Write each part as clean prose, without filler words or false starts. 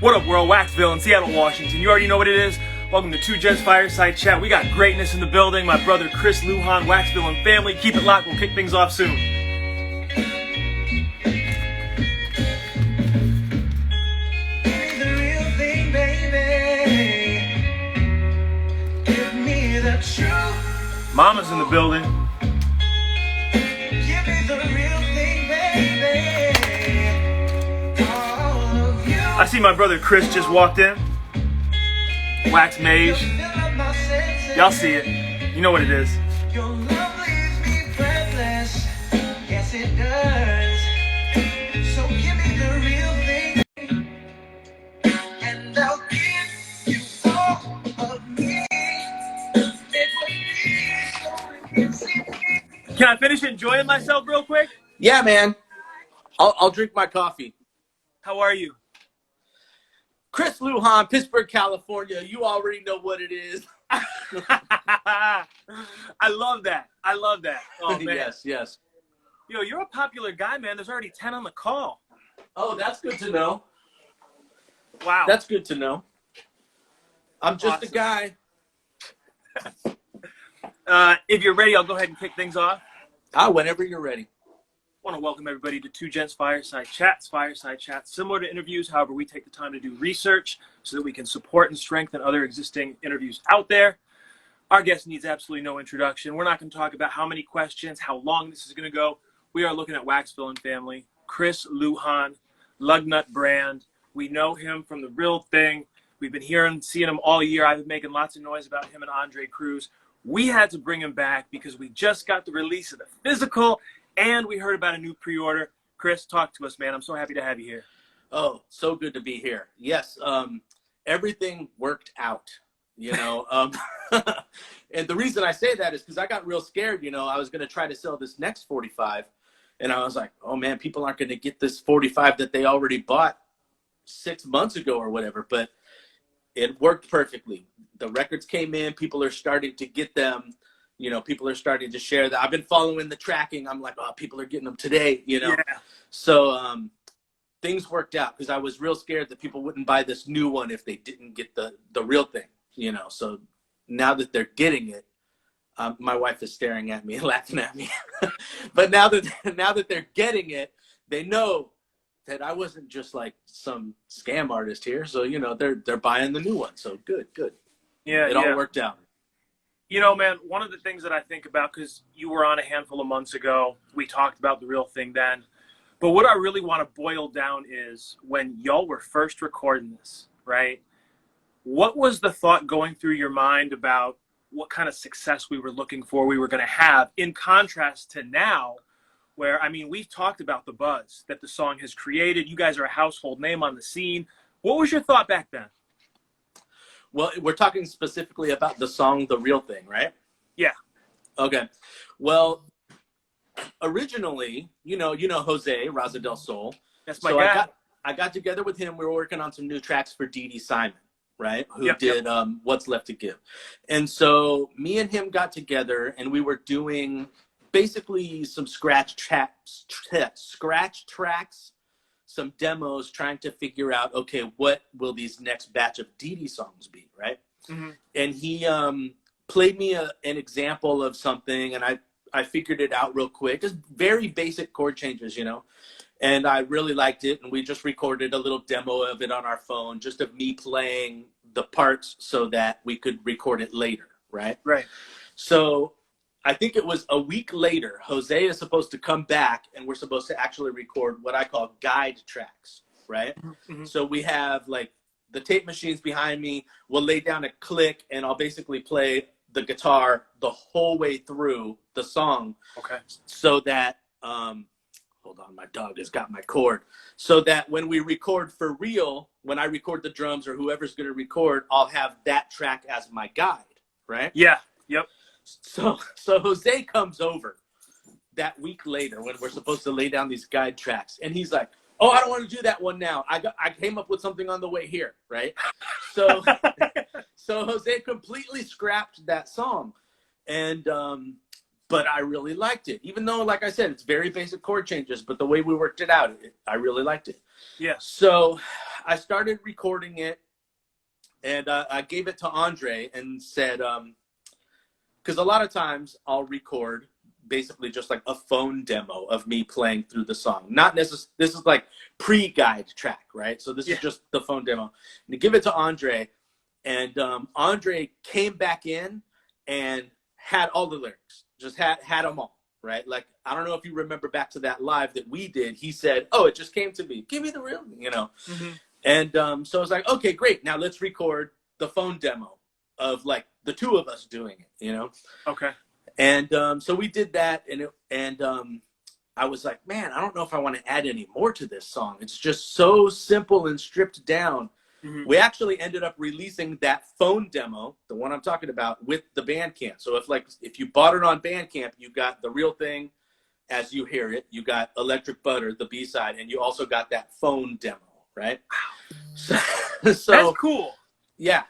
What up, world? Waxvillain, Seattle, Washington. You already know what it is. Welcome to Two Gents Fireside Chat. We got greatness in the building. My brother Chris, Lujan, Waxvillain family. Keep it locked. We'll kick things off soon. Mama's in the building. Give me the real thing, baby. All of you. I see my brother Chris just walked in. Wax Mage. Y'all see it. You know what it is. Your love leaves me breathless. Yes, it does. So give me the real thing, and I'll give you all of me. It will be so easy. Can I finish enjoying myself real quick? Yeah, man. I'll drink my coffee. How are you? Chris Lujan, Pittsburgh, California. You already know what it is. I love that. I love that. Oh, man. Yes. Yo, you're a popular guy, man. There's already 10 on the call. Oh, that's good to know. Wow. That's good to know. I'm just Awesome. a guy. If you're ready, I'll go ahead and kick things off. Whenever you're ready. I want to welcome everybody to Two Gents Fireside Chats. Fireside Chats, similar to interviews. However, we take the time to do research so that we can support and strengthen other existing interviews out there. Our guest needs absolutely no introduction. We're not going to talk about how many questions, how long this is going to go. We are looking at Waxvillain family, Chris Lujan, Lugnut brand. We know him from The Real Thing. We've been seeing him all year. I've been making lots of noise about him and Andre Cruz. We had to bring him back because we just got the release of the physical, and we heard about a new pre-order. Chris, talk to us, man. I'm so happy to have you here. Oh, so good to be here. Yes, everything worked out, you know. And the reason I say that is because I got real scared, you know. I was going to try to sell this next 45, and I was like, oh, man, people aren't going to get this 45 that they already bought 6 months ago or whatever. But it worked perfectly. The records came in. People are starting to get them. You know, people are starting to share that. I've been following the tracking. I'm like, oh, people are getting them today, you know. Yeah. So things worked out because I was real scared that people wouldn't buy this new one if they didn't get the real thing, you know. So now that they're getting it, my wife is staring at me and laughing at me. But now that they're getting it, they know that I wasn't just like some scam artist here. So, you know, they're buying the new one. So good. Yeah, it all worked out. You know, man, one of the things that I think about, because you were on a handful of months ago, we talked about The Real Thing then. But what I really want to boil down is when y'all were first recording this, right? What was the thought going through your mind about what kind of success we were looking for, we were going to have, in contrast to now, where, I mean, we've talked about the buzz that the song has created. You guys are a household name on the scene. What was your thought back then? Well, we're talking specifically about the song The Real Thing, right? Yeah. Okay. Well, originally, you know Jose, Raza del Sol. That's my guy. I got together with him. We were working on some new tracks for Dee Dee Simon, right? Who did What's Left to Give. And so me and him got together, and we were doing basically some scratch tracks, some demos, trying to figure out, okay, what will these next batch of Dee Dee songs be, right? Mm-hmm. And he played me an example of something, and I figured it out real quick. Just very basic chord changes, you know? And I really liked it, and we just recorded a little demo of it on our phone, just of me playing the parts so that we could record it later, right? Right. So I think it was a week later, Jose is supposed to come back, and we're supposed to actually record what I call guide tracks, right? Mm-hmm. So we have, like, the tape machines behind me. We'll lay down a click, and I'll basically play the guitar the whole way through the song. Okay. So that, hold on, my dog has got my cord. So that when we record for real, when I record the drums or whoever's going to record, I'll have that track as my guide, right? Yeah. Yep. So Jose comes over that week later when we're supposed to lay down these guide tracks, and he's like, oh, I don't want to do that one now. I came up with something on the way here, right? So Jose completely scrapped that song, and but I really liked it. Even though, like I said, it's very basic chord changes, but the way we worked it out, I really liked it. Yeah. So I started recording it, and I gave it to Andre and said, because a lot of times I'll record basically just like a phone demo of me playing through the song. Not necessarily, this is like pre-guide track, right? So this is just the phone demo. And to give it to Andre, and Andre came back in and had all the lyrics, just had them all, right? Like, I don't know if you remember back to that live that we did. He said, "Oh, it just came to me. Give me the real," you know. Mm-hmm. And so I was like, okay, great. Now let's record the phone demo of like the two of us doing it, you know? Okay. And so we did that, and I was like, man, I don't know if I want to add any more to this song. It's just so simple and stripped down. Mm-hmm. We actually ended up releasing that phone demo, the one I'm talking about, with the Bandcamp. So if you bought it on Bandcamp, you got the real thing as you hear it. You got Electric Butter, the B-side, and you also got that phone demo, right? Wow. So that's cool. Yeah.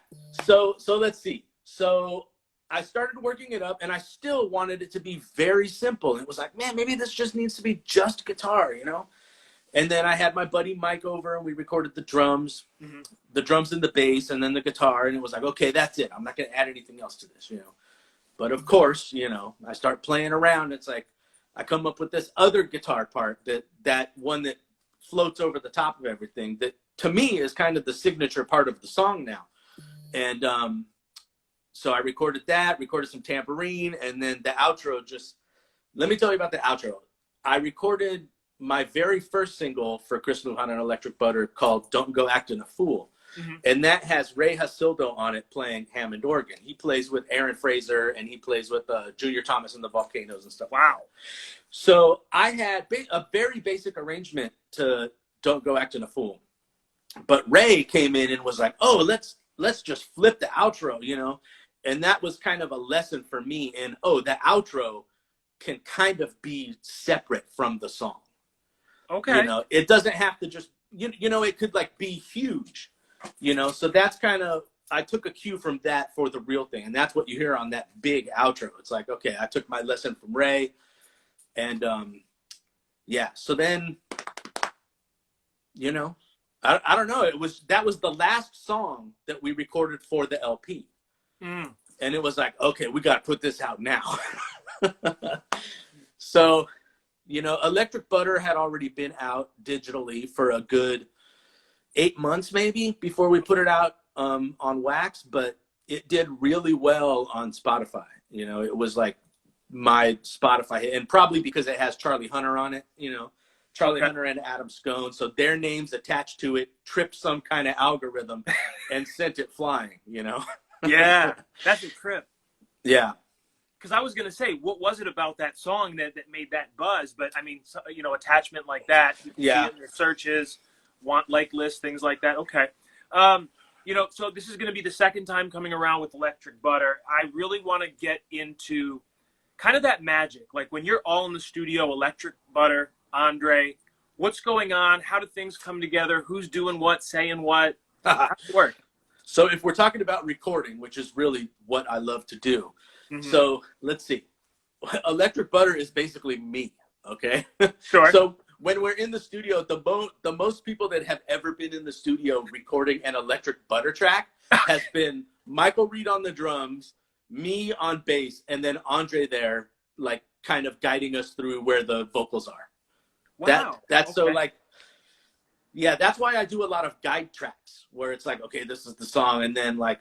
So let's see. So I started working it up, and I still wanted it to be very simple. And it was like, man, maybe this just needs to be just guitar, you know? And then I had my buddy Mike over, and we recorded the drums, and the bass, and then the guitar. And it was like, okay, that's it. I'm not going to add anything else to this, you know? But of course, you know, I start playing around. It's like I come up with this other guitar part, that one that floats over the top of everything, that to me is kind of the signature part of the song now. And so I recorded some tambourine, and then the outro. Just let me tell you about the outro. I recorded my very first single for Chris Lujan and Electric Butter called "Don't Go Acting a Fool," and that has Ray Hasildo on it playing Hammond organ. He plays with Aaron Fraser, and he plays with Junior Thomas and the Volcanoes and stuff. Wow! So I had a very basic arrangement to "Don't Go Acting a Fool," but Ray came in and was like, "Oh, let's just flip the outro," you know. And that was kind of a lesson for me in, the outro can kind of be separate from the song. Okay. You know, it doesn't have to just, you know, it could like be huge, you know. So that's kind of, I took a cue from that for the real thing. And that's what you hear on that big outro. It's like, okay, I took my lesson from Ray. And so then, you know, I don't know. That was the last song that we recorded for the LP. And it was like, okay, we got to put this out now. So, you know, Electric Butter had already been out digitally for a good 8 months maybe before we put it out on Wax, but it did really well on Spotify. You know, it was like my Spotify hit, and probably because it has Charlie Hunter on it, you know. Charlie Hunter and Adam Scone, so their names attached to it tripped some kind of algorithm and sent it flying, you know. Yeah, that's a trip. Yeah. Because I was going to say, what was it about that song that made that buzz? But, I mean, you know, attachment like that. You can see it in your searches, want, like list, things like that. Okay. You know, so this is going to be the second time coming around with Electric Butter. I really want to get into kind of that magic. Like when you're all in the studio, Electric Butter, Andre, what's going on? How do things come together? Who's doing what, saying what? How does it work? So if we're talking about recording, which is really what I love to do. So let's see. Electric Butter is basically me. Okay. Sure. So when we're in the studio, the most people that have ever been in the studio recording an Electric Butter track has been Michael Reed on the drums, me on bass, and then Andre there, like kind of guiding us through where the vocals are. Wow. That's okay. So like, yeah, that's why I do a lot of guide tracks where it's like, okay, this is the song. And then like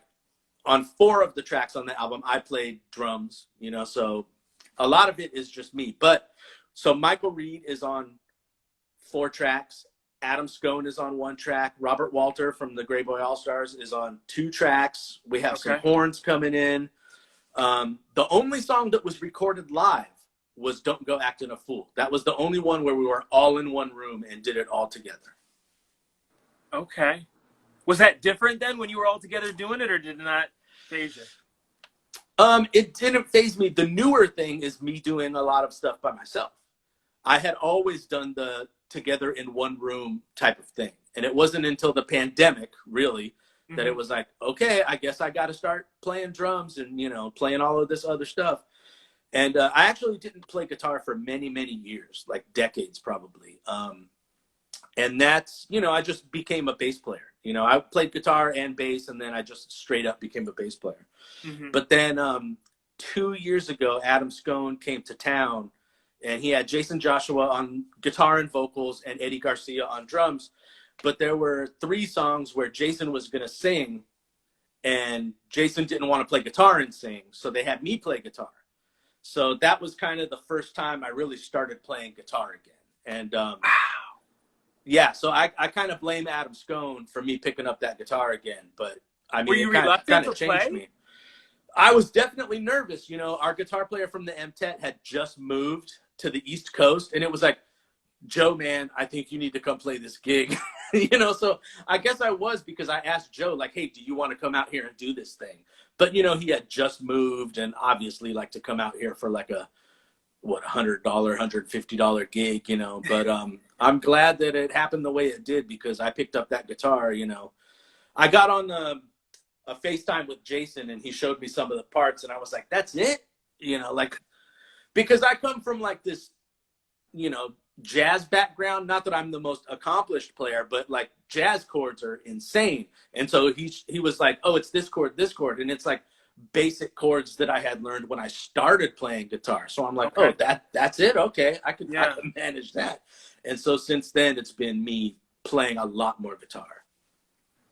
on 4 of the tracks on the album, I played drums, you know, so a lot of it is just me. But so Michael Reed is on 4 tracks. Adam Scone is on 1 track. Robert Walter from the Grey Boy All-Stars is on 2 tracks. We have some horns coming in. The only song that was recorded live was Don't Go Acting a Fool. That was the only one where we were all in one room and did it all together. Okay. Was that different then when you were all together doing it, or did it not phase you? It didn't phase me. The newer thing is me doing a lot of stuff by myself. I had always done the together in one room type of thing. And it wasn't until the pandemic, really, that it was like, okay, I guess I got to start playing drums and, you know, playing all of this other stuff. And I actually didn't play guitar for many, many years, like decades probably. And that's, you know, I just became a bass player. You know, I played guitar and bass, and then I just straight up became a bass player. Mm-hmm. But then 2 years ago, Adam Scone came to town, and he had Jason Joshua on guitar and vocals and Eddie Garcia on drums. But there were 3 songs where Jason was going to sing, and Jason didn't want to play guitar and sing, so they had me play guitar. So that was kind of the first time I really started playing guitar again. And yeah, so I kind of blame Adam Scone for me picking up that guitar again. But I mean, were you it reluctant kind of to changed play? me. I was definitely nervous. You know, our guitar player from the MTET had just moved to the East Coast, and it was like, Joe, man, I think you need to come play this gig. You know, so I guess I was, because I asked Joe, like, hey, do you want to come out here and do this thing? But, you know, he had just moved, and obviously like to come out here for like a, what, $100, $150 gig, you know. But I'm glad that it happened the way it did, because I picked up that guitar, you know. I got on a FaceTime with Jason, and he showed me some of the parts, and I was like, that's it? You know, like, because I come from like this, you know, jazz background. Not that I'm the most accomplished player, but like jazz chords are insane. And so he was like, oh, it's this chord, and it's like basic chords that I had learned when I started playing guitar. So I'm like, Okay. oh, that's it. Okay, I can manage that. And so since then, it's been me playing a lot more guitar.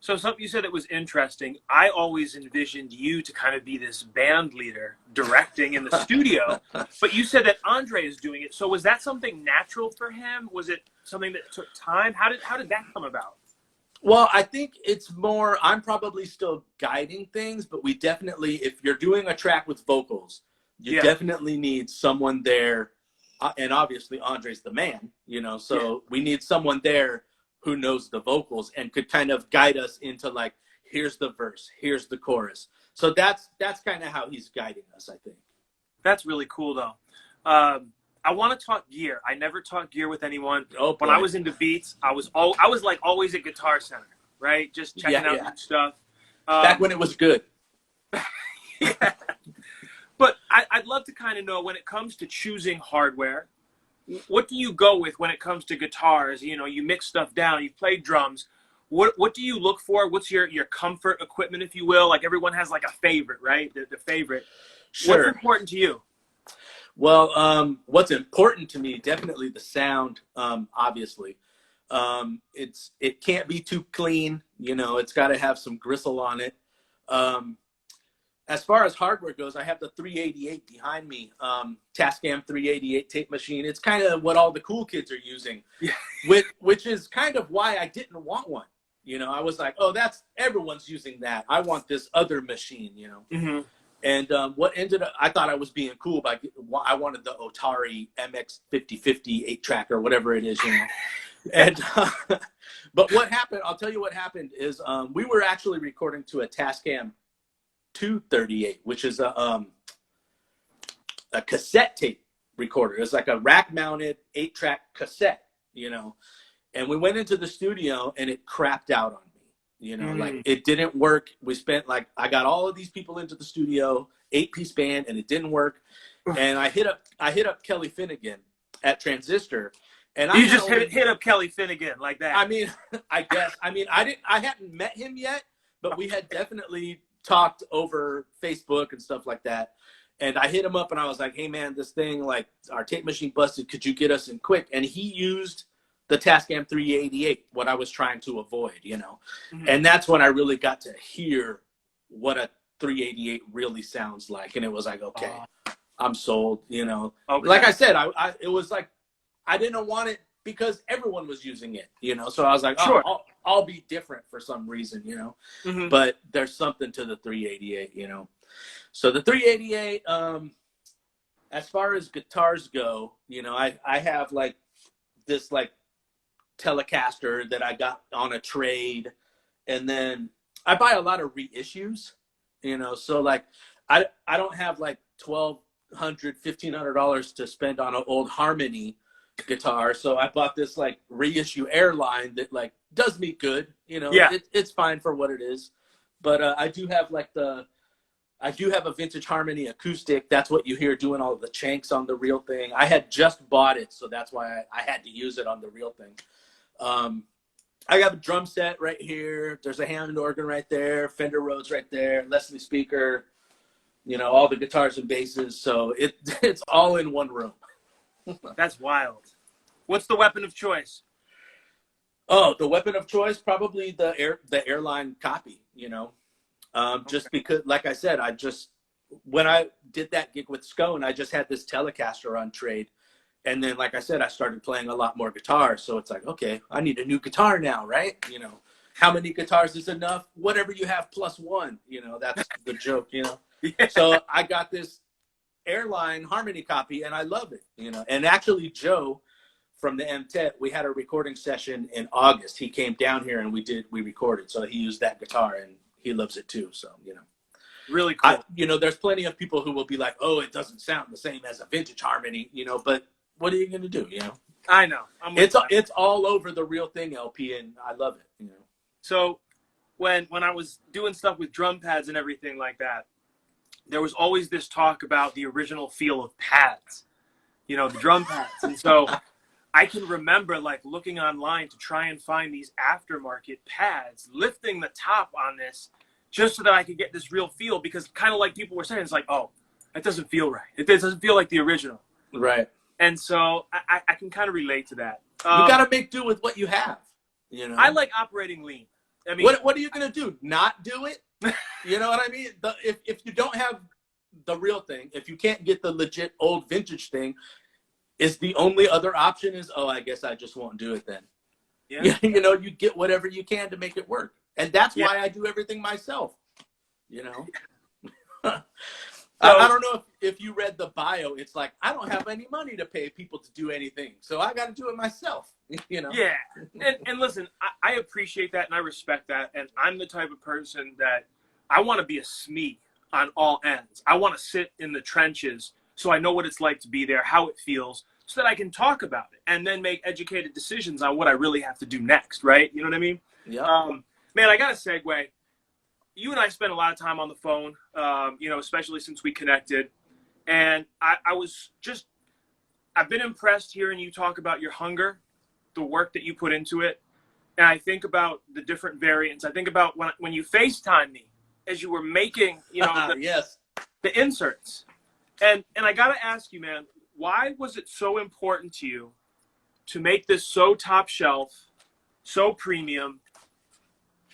So something you said that was interesting. I always envisioned you to kind of be this band leader directing in the studio, but you said that Andre is doing it. So was that something natural for him? Was it something that took time? How did that come about? Well, I think it's more, I'm probably still guiding things, but we definitely, if you're doing a track with vocals, you definitely need someone there. And obviously Andre's the man, you know, so we need someone there who knows the vocals and could kind of guide us into like, here's the verse, here's the chorus. So that's kind of how he's guiding us, I think. That's really cool, though. I want to talk gear. I never talked gear with anyone. Oh, when I was into beats, I was like always at Guitar Center, right? Just checking out new stuff. Back when it was good. Yeah. But I'd love to kind of know, when it comes to choosing hardware, what do you go with when it comes to guitars? You know, you mix stuff down, you play drums. What do you look for? What's your comfort equipment, if you will? Like, everyone has like a favorite, right? The favorite. Sure. What's important to you? Well, what's important to me, definitely the sound, obviously. It can't be too clean, you know, it's got to have some gristle on it. As far as hardware goes, I have the 388 behind me, Tascam 388 tape machine. It's kind of what all the cool kids are using, which is kind of why I didn't want one. You know, I was like, oh, everyone's using that. I want this other machine, you know. Mm-hmm. And what ended up, I thought I was being cool by, I wanted the Otari MX 5050 8-track or whatever it is, you know. And but what happened, I'll tell you what happened is we were actually recording to a Tascam 238, which is a cassette tape recorder. It's like a rack-mounted 8-track cassette, you know. And we went into the studio, and it crapped out on me, you know. Like, it didn't work. We spent, like, I got all of these people into the studio, 8-piece band, and it didn't work. And I hit up Kelly Finnegan at Transistor. And you just hit up Kelly Finnegan like that. I mean, I guess. I mean, I hadn't met him yet, but we had definitely talked over Facebook and stuff like that. And I hit him up, and I was like, hey, man, this thing, like, our tape machine busted. Could you get us in quick? And he used the Tascam 388, what I was trying to avoid, you know. Mm-hmm. And that's when I really got to hear what a 388 really sounds like. And it was like, okay, I'm sold, you know. Okay. Like I said, it was like, I didn't want it because everyone was using it, you know. So I was like, sure, I'll be different for some reason, you know. Mm-hmm. But there's something to the 388, you know. So the 388, as far as guitars go, you know, I have like this like Telecaster that I got on a trade, and then I buy a lot of reissues, you know. So like I don't have like $1,200-$1,500 to spend on an old Harmony guitar, so I bought this like reissue Airline that like does me good, you know. It's fine for what it is. But I do have a vintage Harmony acoustic. That's what you hear doing all of the chanks on the real thing. I had just bought it, so that's why I had to use it on the real thing. I got a drum set right here. There's a Hammond organ right there, Fender Rhodes right there, Leslie speaker, you know, all the guitars and basses. So it's all in one room. That's wild. What's the weapon of choice? Oh, the weapon of choice, probably the airline copy, you know. Just because, like I said, when I did that gig with Scone, I just had this Telecaster on trade. And then, like I said, I started playing a lot more guitar. So it's like, okay, I need a new guitar now, right? You know, how many guitars is enough? Whatever you have plus one, you know, that's the joke, you know. Yeah. So I got this airline harmony copy and I love it, you know. And actually, Joe from the MTET, we had a recording session in August. He came down here and we recorded. So he used that guitar and he loves it too. So, you know. Really cool. You know, there's plenty of people who will be like, oh, it doesn't sound the same as a vintage harmony, you know, but what are you going to do, you know? I know. It's all over the Real Thing LP, and I love it, you know. So when I was doing stuff with drum pads and everything like that, there was always this talk about the original feel of pads, you know, the drum pads. And so I can remember like looking online to try and find these aftermarket pads, lifting the top on this just so that I could get this real feel, because kind of like people were saying, it's like, oh, that doesn't feel right. It doesn't feel like the original. Right. And so I can kind of relate to that. You got to make do with what you have, you know. I like operating lean. I mean, what are you going to do? Not do it? You know what I mean? If you don't have the Real Thing, if you can't get the legit old vintage thing, is the only other option is, oh, I guess I just won't do it then. Yeah. You know, you get whatever you can to make it work. And that's why I do everything myself, you know. I don't know if you read the bio. It's like, I don't have any money to pay people to do anything, so I got to do it myself, you know? Yeah. And listen, I appreciate that and I respect that. And I'm the type of person that I want to be a SME on all ends. I want to sit in the trenches so I know what it's like to be there, how it feels, so that I can talk about it and then make educated decisions on what I really have to do next, right? You know what I mean? Yeah. Man, I got to segue. You and I spent a lot of time on the phone, you know, especially since we connected. And I've been impressed hearing you talk about your hunger, the work that you put into it. And I think about the different variants. I think about when you FaceTime me as you were making, you know, the inserts. And I got to ask you, man, why was it so important to you to make this so top shelf, so premium?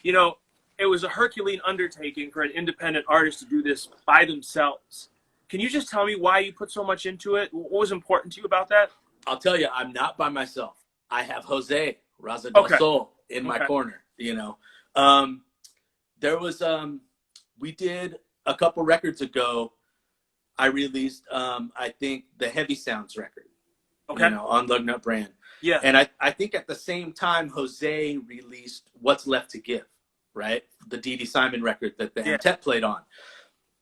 You know, it was a Herculean undertaking for an independent artist to do this by themselves. Can you just tell me why you put so much into it? What was important to you about that? I'll tell you, I'm not by myself. I have Jose Raza del Sol in my corner, you know. There was, we did a couple records ago, I released, I think, the Heavy Sounds record, you know, on Lugnut brand. Yeah. And I think at the same time, Jose released What's Left to Give, right? The Dee Dee Simon record that the MTET played on.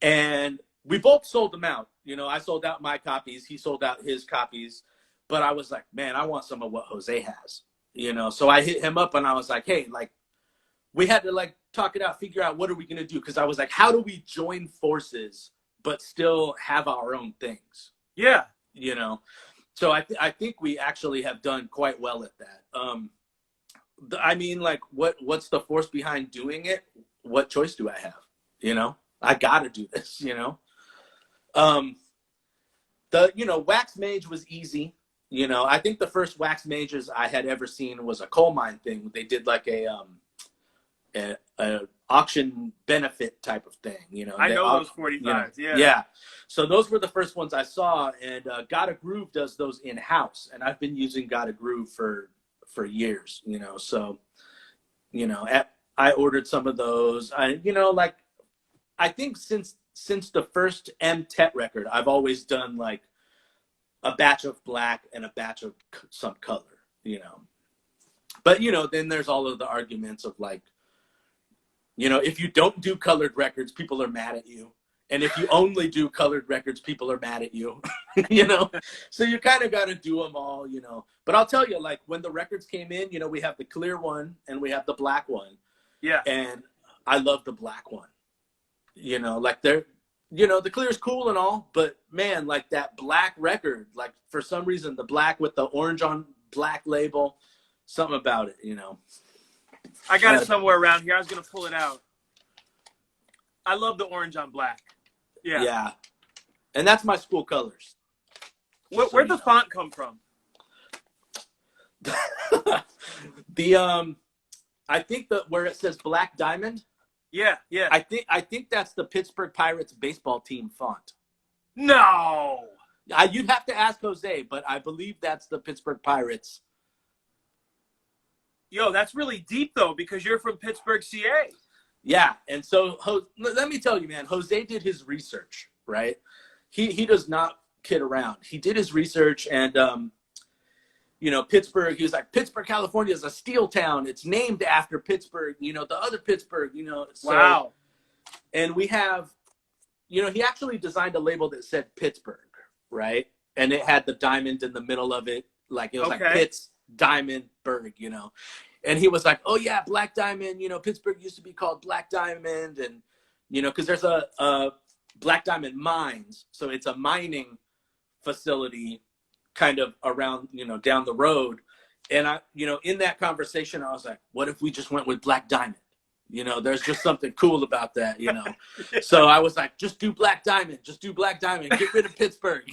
And we both sold them out. You know, I sold out my copies. He sold out his copies. But I was like, man, I want some of what Jose has. You know, so I hit him up and I was like, hey, like, we had to, like, talk it out, figure out what are we going to do? Because I was like, how do we join forces but still have our own things? Yeah. You know? So I think we actually have done quite well at that. I mean, like, what's the force behind doing it? What choice do I have? You know, I got to do this, you know? Wax Mage was easy. You know, I think the first Wax Mages I had ever seen was a coal mine thing. They did like a auction benefit type of thing, you know. I know those 45s, Yeah. So those were the first ones I saw, and Gotta Groove does those in-house, and I've been using Gotta Groove for years, you know. So, you know, I ordered some of those. I think since the first MTET record, I've always done like a batch of black and a batch of some color, you know. But, you know, then there's all of the arguments of like, you know, if you don't do colored records, people are mad at you. And if you only do colored records, people are mad at you, you know? So you kind of got to do them all, you know? But I'll tell you, like, when the records came in, you know, we have the clear one and we have the black one. Yeah. And I love the black one. You know, like the clear is cool and all, but man, like that black record, like for some reason, the black with the orange on black label, something about it, you know? I got it somewhere around here. I was gonna pull it out. I love the orange on black. Yeah. Yeah. And that's my school colors. Where'd the font come from? I think that where it says Black Diamond. Yeah. I think that's the Pittsburgh Pirates baseball team font. No. You'd have to ask Jose, but I believe that's the Pittsburgh Pirates. Yo, that's really deep though, because you're from Pittsburgh, CA. Yeah, and so let me tell you, man, Jose did his research, right? He does not kid around. He did his research, and Pittsburgh. He was like, Pittsburgh, California is a steel town. It's named after Pittsburgh. The other Pittsburgh. So, wow. And we have, he actually designed a label that said Pittsburgh, right? And it had the diamond in the middle of it, like it was like Pitts Diamond Berg, And he was like, oh yeah, Black Diamond. Pittsburgh used to be called Black Diamond, and because there's a Black Diamond Mines, so it's a mining facility kind of around, down the road. And I, in that conversation, I was like, what if we just went with Black Diamond? There's just something cool about that, So I was like, just do Black Diamond, get rid of Pittsburgh,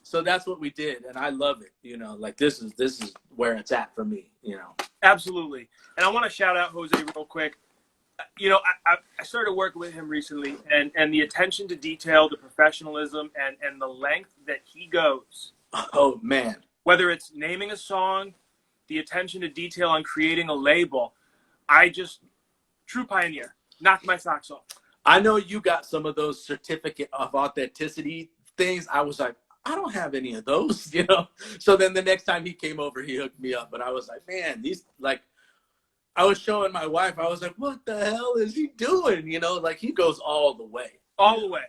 So that's what we did. And I love it, like this is where it's at for me, Absolutely. And I want to shout out Jose real quick. I started working with him recently, and the attention to detail, the professionalism, and the length that he goes. Oh, man. Whether it's naming a song, the attention to detail on creating a label, true pioneer, knocked my socks off. I know you got some of those certificate of authenticity things. I was like, I don't have any of those, So then the next time he came over, he hooked me up, and I was like, man, these, like, I was showing my wife, I was like, what the hell is he doing? Like he goes all the way. All the way.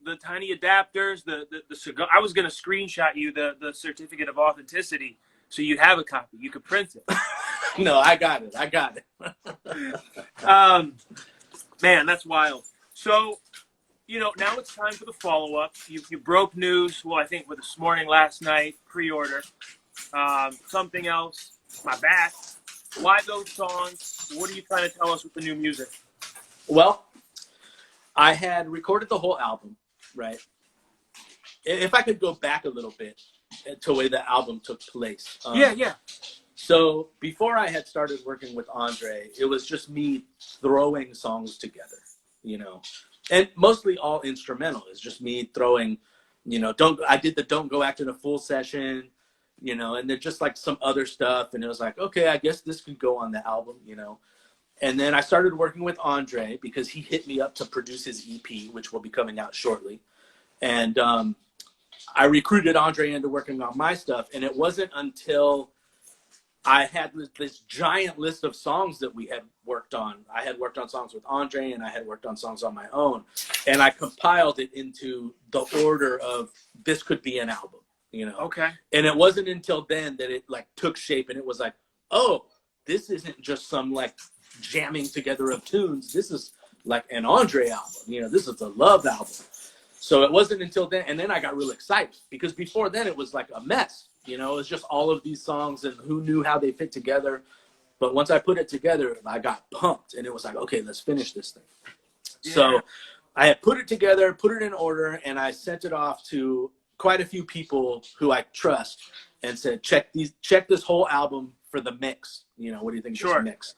The tiny adapters, the cigar. I was going to screenshot you the certificate of authenticity so you have a copy. You could print it. No, I got it. Man, that's wild. So, now it's time for the follow-up. You broke news, I think with this morning, last night, pre-order. Something else, my back. Why those songs? What are you trying to tell us with the new music? Well, I had recorded the whole album, right? If I could go back a little bit to the way the album took place. Yeah. So before I had started working with Andre, it was just me throwing songs together, and mostly all instrumental. It's just me throwing, I did the Don't Go Acting a Full session, and then just like some other stuff. And it was like, okay, I guess this could go on the album, And then I started working with Andre because he hit me up to produce his EP, which will be coming out shortly. And I recruited Andre into working on my stuff. And it wasn't until I had this giant list of songs that we had worked on. I had worked on songs with Andre, and I had worked on songs on my own. And I compiled it into the order of this could be an album. Okay. And it wasn't until then that it like took shape, and it was like, oh, this isn't just some like jamming together of tunes. This is like an Andre album. This is a love album. So it wasn't until then, and then I got real excited because before then it was like a mess. It was just all of these songs and who knew how they fit together. But once I put it together, I got pumped, and it was like, okay, let's finish this thing. Yeah. So I had put it together, put it in order, and I sent it off to quite a few people who I trust and said, check this whole album for the mix. What do you think of this mix?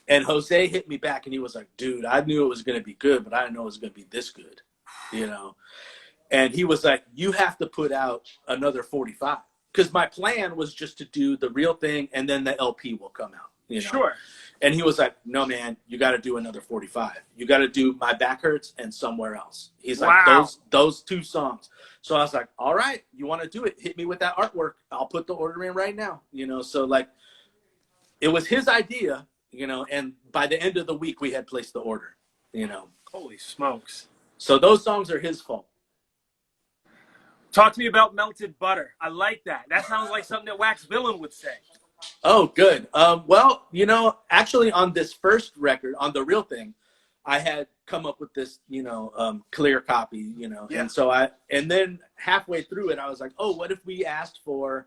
And Jose hit me back, and he was like, dude, I knew it was going to be good, but I didn't know it was going to be this good, And he was like, you have to put out another 45. Because my plan was just to do the real thing, and then the LP will come out, Sure. And he was like, no, man, you got to do another 45. You got to do My Back Hurts and Somewhere Else. He's like, those two songs. So I was like, all right, you want to do it? Hit me with that artwork. I'll put the order in right now. So like it was his idea, and by the end of the week we had placed the order, Holy smokes. So those songs are his fault. Talk to me about Melted Butter. I like that. That sounds like something that Waxvillain would say. Oh, good. Well, actually on this first record, on The Real Thing, I had come up with this, clear copy, Yeah. And so and then halfway through it, I was like, oh, what if we asked for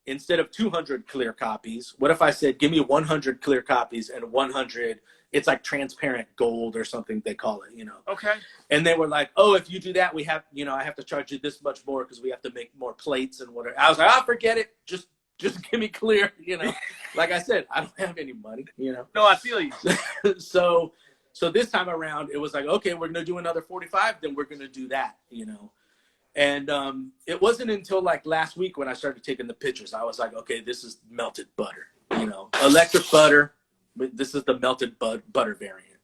instead of 200 clear copies, what if I said, give me 100 clear copies and 100, it's like transparent gold or something they call it, you know? Okay. And they were like, oh, if you do that, we have, you know, I have to charge you this much more because we have to make more plates and whatever. I was like, forget it. Just give me clear, you know? Like I said, I don't have any money, you know? No, I feel you. So this time around, it was like, okay, we're going to do another 45, then we're going to do that, you know? And it wasn't until like last week when I started taking the pictures, I was like, okay, this is melted butter, you know, electric butter, but this is the melted butter variant.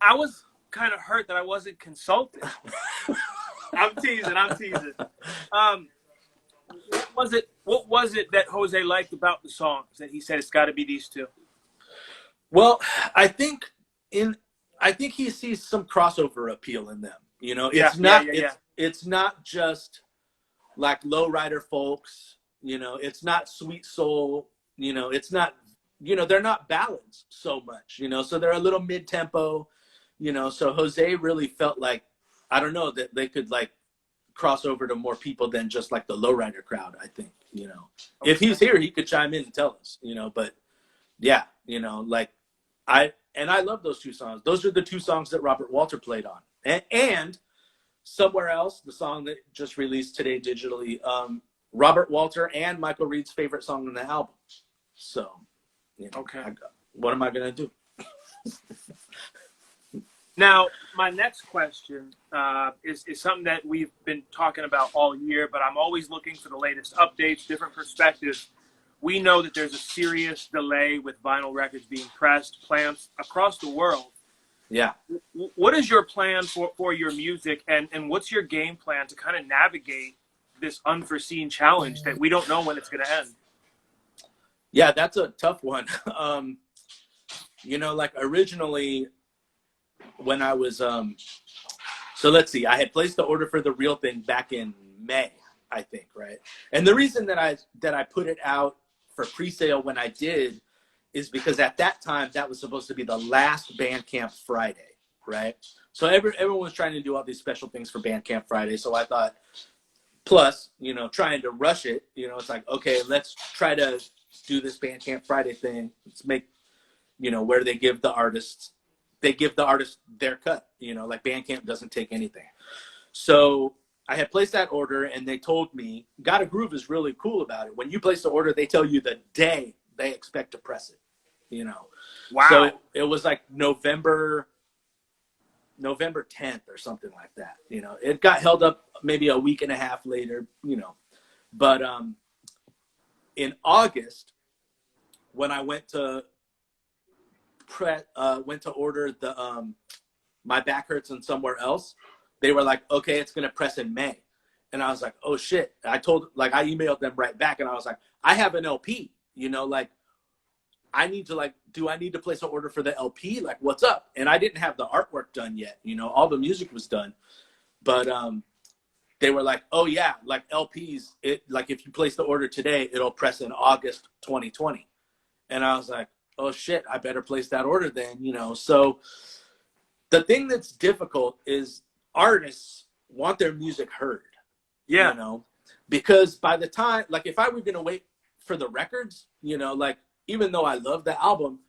I was kind of hurt that I wasn't consulted. I'm teasing. What was it that Jose liked about the songs that he said it's got to be these two? Well, I think he sees some crossover appeal in them. You know, it's not just like lowrider folks, you know, it's not sweet soul, you know, it's not, you know, they're not ballads so much, you know, so they're a little mid-tempo, you know, so Jose really felt like, I don't know, that they could like cross over to more people than just like the lowrider crowd, I think, you know. Okay. If he's here, he could chime in and tell us, you know, but yeah, you know, like I love those two songs. Those are the two songs that Robert Walter played on. And Somewhere Else, the song that just released today digitally, Robert Walter and Michael Reed's favorite song on the album. So, you know, okay, what am I going to do? Now, my next question is something that we've been talking about all year, but I'm always looking for the latest updates, different perspectives. We know that there's a serious delay with vinyl records being pressed, plants across the world. Yeah. What is your plan for your music, and what's your game plan to kind of navigate this unforeseen challenge that we don't know when it's going to end? Yeah, that's a tough one. You know, like originally when I was, so let's see, I had placed the order for The Real Thing back in May, I think, right? And the reason that I put it out for pre-sale when I did is because at that time, that was supposed to be the last Bandcamp Friday, right? So everyone was trying to do all these special things for Bandcamp Friday. So I thought, plus, you know, trying to rush it, you know, it's like, okay, let's try to do this Bandcamp Friday thing. Let's make, you know, where they give the artists their cut, you know, like Bandcamp doesn't take anything. So I had placed that order and they told me, Gotta Groove is really cool about it. When you place the order, they tell you the day they expect to press it, you know. Wow. So it was like November 10th or something like that, you know. It got held up maybe a week and a half later, you know. But in August, when I went to order the My Back Hurts and Somewhere Else, they were like, okay, it's gonna press in May. And I was like, oh shit. I emailed them right back and I was like, I have an LP, you know, like I need to like, do I need to place an order for the LP? Like, what's up? And I didn't have the artwork done yet, you know, all the music was done. But they were like, oh yeah, like LPs, like if you place the order today, it'll press in August 2020. And I was like, oh shit, I better place that order then, you know. So the thing that's difficult is artists want their music heard. Yeah. You know, because by the time, like if I were going to wait for the records, you know, like even though I love the album,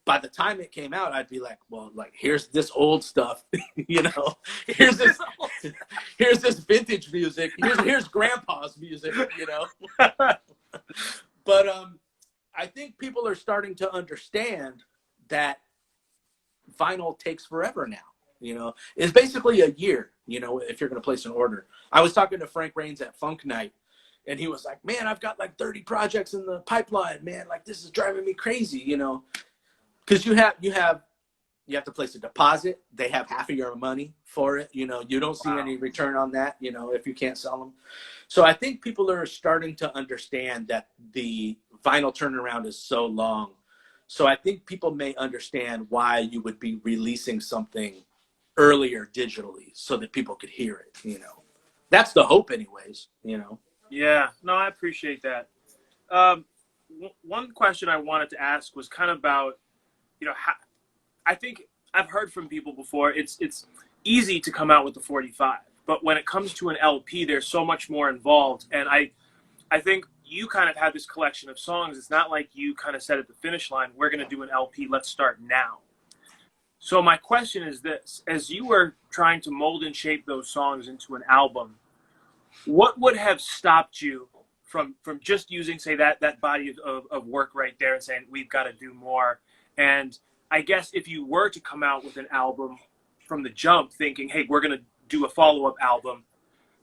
by the time it came out, I'd be like, well, like here's this old stuff, you know, here's this vintage music, here's grandpa's music, you know. But I think people are starting to understand that vinyl takes forever now. You know, it's basically a year, you know, if you're going to place an order. I was talking to Frank Rains at Funk Night, and he was like, man, I've got like 30 projects in the pipeline, man. Like, this is driving me crazy, you know, because you have to place a deposit. They have half of your money for it. You know, you don't see any return on that, you know, if you can't sell them. So I think people are starting to understand that the vinyl turnaround is so long. So I think people may understand why you would be releasing something earlier digitally so that people could hear it, you know. That's the hope anyways, you know. Yeah, no, I appreciate that. One question I wanted to ask was kind of about, you know, I think I've heard from people before, it's easy to come out with the 45, but when it comes to an LP, there's so much more involved. And I think you kind of have this collection of songs. It's not like you kind of said at the finish line, we're going to do an LP, let's start now. So my question is this: as you were trying to mold and shape those songs into an album, what would have stopped you from just using, say, that body of work right there and saying, we've got to do more? And I guess if you were to come out with an album from the jump thinking, hey, we're going to do a follow-up album,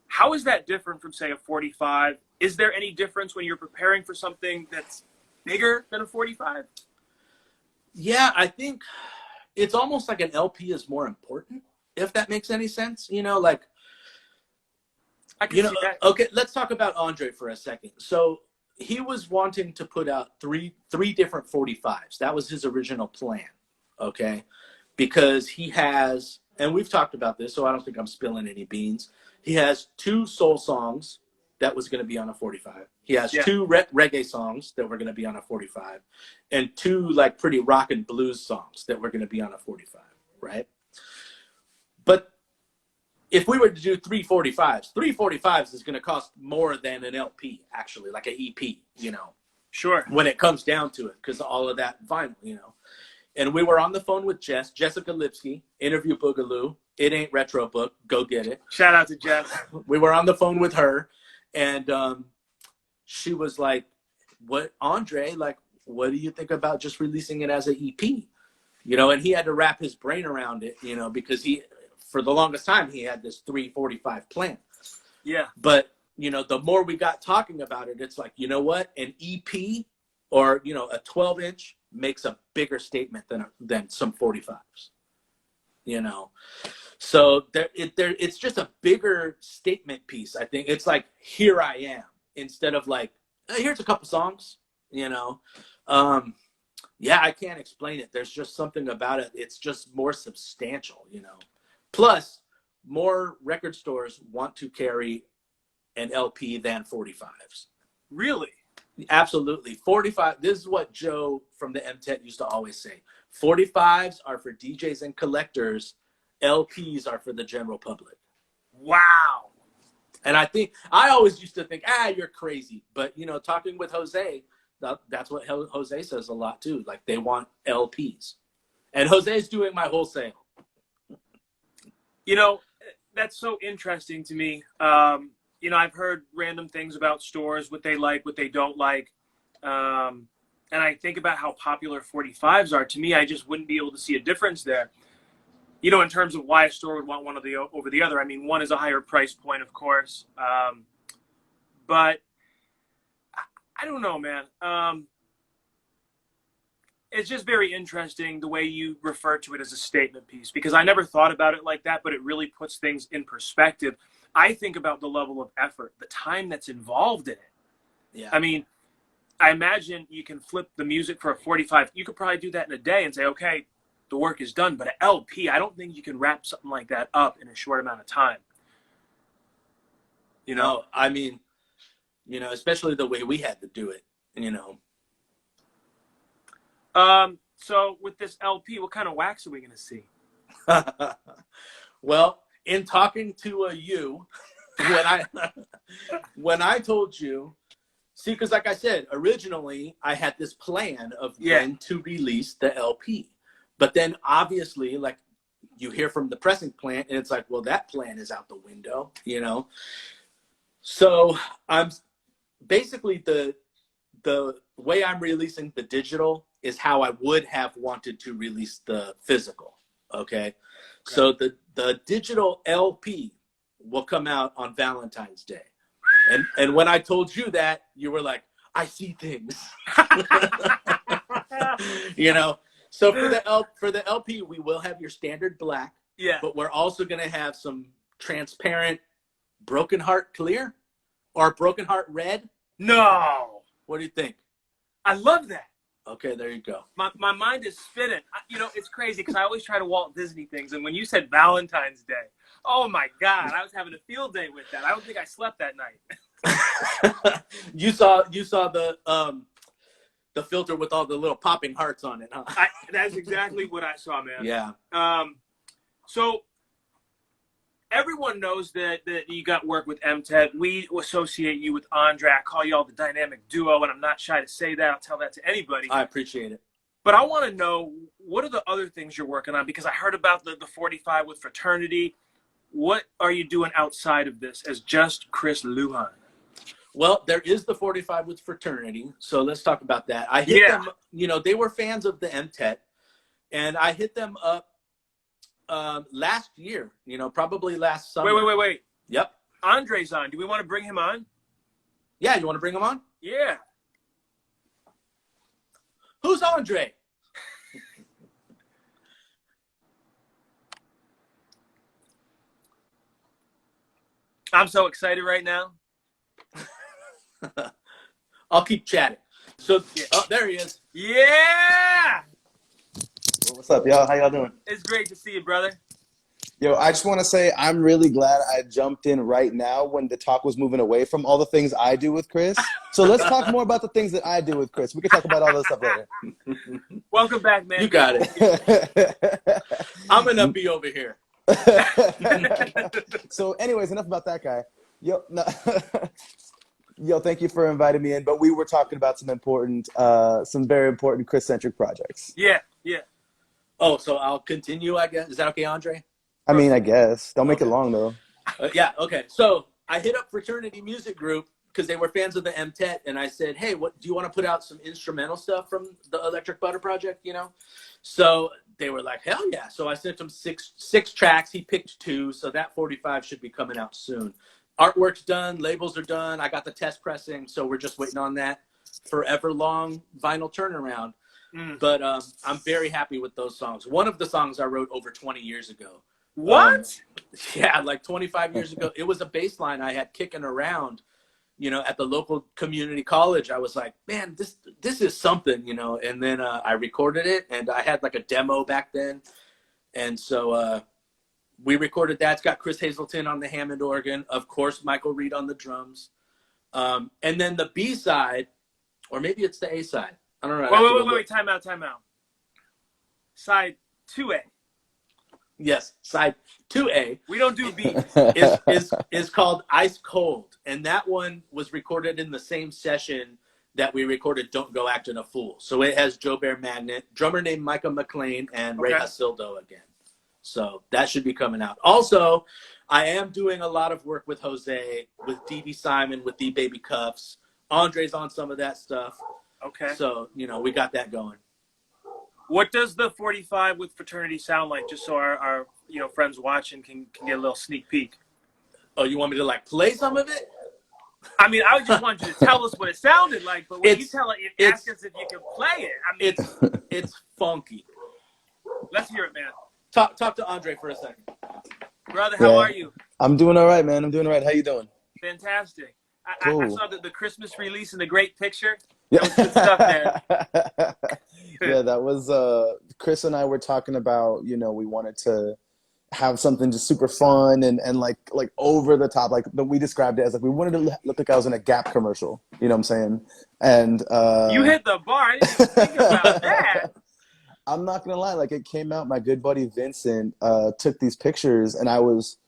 how is that different from, say, a 45? Is there any difference when you're preparing for something that's bigger than a 45? Yeah, I think it's almost like an LP is more important, if that makes any sense. You know, like, I can see that. Okay, let's talk about Andre for a second. So he was wanting to put out three different 45s. That was his original plan, okay? Because he has, and we've talked about this, so I don't think I'm spilling any beans. He has 2 soul songs that was going to be on a 45. He has 2 reggae songs that were going to be on a 45, and 2 like pretty rock and blues songs that were going to be on a 45, right? But if we were to do 3 45s is going to cost more than an LP, actually, like an EP, you know. Sure. When it comes down to it, because all of that vinyl, you know. And we were on the phone with Jessica Lipsky, Interview Boogaloo. It Ain't Retro Book. Go get it. Shout out to Jess. We were on the phone with her, and she was like, "What, Andre? Like, what do you think about just releasing it as an EP?" You know, and he had to wrap his brain around it, you know, because he, for the longest time, he had this 345 plan. Yeah. But you know, the more we got talking about it, it's like, you know what, an EP or, you know, a 12-inch makes a bigger statement than some 45s, you know. So it's just a bigger statement piece. I think it's like, here I am, instead of like, here's a couple songs, you know. Yeah, I can't explain it. There's just something about it. It's just more substantial, you know. Plus, more record stores want to carry an LP than 45s. Really? Absolutely. 45, this is what Joe from the MTET used to always say. 45s are for DJs and collectors. LPs are for the general public. Wow. And I always used to think, you're crazy. But, you know, talking with Jose, that's what Jose says a lot too. Like, they want LPs. And Jose's doing my wholesale. You know, that's so interesting to me. You know, I've heard random things about stores, what they like, what they don't like. And I think about how popular 45s are. To me, I just wouldn't be able to see a difference there. You know, in terms of why a store would want one over the other. I mean, one is a higher price point, of course. But I don't know, man. It's just very interesting the way you refer to it as a statement piece, because I never thought about it like that, but it really puts things in perspective. I think about the level of effort, the time that's involved in it. Yeah. I mean, I imagine you can flip the music for a 45. You could probably do that in a day and say, okay, the work is done. But an LP, I don't think you can wrap something like that up in a short amount of time. You know? No, I mean, you know, especially the way we had to do it, you know. So with this LP, what kind of wax are we going to see? Well, in talking to you, when I told you, see, because like I said, originally I had this plan of when to release the LP. But then obviously, like, you hear from the pressing plant and it's like, well, that plan is out the window, you know? So I'm basically the way I'm releasing the digital is how I would have wanted to release the physical. Okay. So the digital LP will come out on Valentine's Day. And when I told you that, you were like, I see things. You know, so for the LP, we will have your standard black. Yeah. But we're also going to have some transparent Broken Heart clear or Broken Heart red. No. What do you think? I love that. Okay, there you go. My mind is spinning. You know, it's crazy because I always try to Walt Disney things. And when you said Valentine's Day, oh, my God, I was having a field day with that. I don't think I slept that night. You saw the filter with all the little popping hearts on it, huh? That's exactly what I saw, man. Yeah. So everyone knows that you got work with MTED. We associate you with Andre. I call you all the dynamic duo, and I'm not shy to say that. I'll tell that to anybody. I appreciate it. But I want to know, what are the other things you're working on? Because I heard about the 45 with Fraternity. What are you doing outside of this as just Chris Lujan? Well, there is the 45 with Fraternity, so let's talk about that. I hit them, you know, they were fans of the MTET, and I hit them up last year, you know, probably last summer. Wait. Yep. Andre's on. Do we want to bring him on? Yeah, you want to bring him on? Yeah. Who's Andre? I'm so excited right now. I'll keep chatting. So, oh, there he is. Yeah! What's up, y'all? How y'all doing? It's great to see you, brother. Yo, I just want to say I'm really glad I jumped in right now when the talk was moving away from all the things I do with Chris. So let's talk more about the things that I do with Chris. We can talk about all this stuff later. Welcome back, man. You got it. I'm going to be over here. So anyways, enough about that guy. Yo, thank you for inviting me in. But we were talking about some very important Chris-centric projects. Yeah. Oh, so I'll continue, I guess. Is that okay, Andre? I mean, I guess. Don't make it long, though. Yeah, okay. So I hit up Fraternity Music Group because they were fans of the MTET, and I said, hey, what do you want to put out some instrumental stuff from the Electric Butter Project, you know? So they were like, hell yeah. So I sent him six tracks. He picked 2, so that 45 should be coming out soon. Artwork's done. Labels are done. I got the test pressing, so we're just waiting on that forever long vinyl turnaround. But I'm very happy with those songs. One of the songs I wrote over 20 years ago. What? Yeah, like 25 years ago. It was a bass line I had kicking around, you know, at the local community college. I was like, man, this is something, you know. And then I recorded it, and I had like a demo back then. And so we recorded that. It's got Chris Hazelton on the Hammond organ. Of course, Michael Reed on the drums. And then the B-side, or maybe it's the A-side. I don't know. Wait, time out. Side 2A. Yes, side 2A. We don't do B. is called Ice Cold. And that one was recorded in the same session that we recorded Don't Go Acting a Fool. So it has Joe Bear Magnet, drummer named Micah McLean, and Ray Hasildo again. So that should be coming out. Also, I am doing a lot of work with Jose, with Dee Dee Simon, with The Baby Cuffs. Andre's on some of that stuff. Okay. So, you know, we got that going. What does the 45 with Fraternity sound like, just so our you know, friends watching can get a little sneak peek? Oh, you want me to, like, play some of it? I mean, I just want you to tell us what it sounded like, but when you tell it, ask us if you can play it. I mean, it's funky. Let's hear it, man. Talk to Andre for a second. Brother, how are you? I'm doing all right, man. I'm doing all right. How you doing? Fantastic. Cool. I saw the Christmas release and the great picture. That was good stuff there. Yeah, that was Chris and I were talking about, you know, we wanted to have something just super fun and like over the top. Like we described it as like we wanted to look like I was in a Gap commercial. You know what I'm saying? And you hit the bar. I didn't even think about that. I'm not gonna lie, like it came out, my good buddy Vincent took these pictures and I was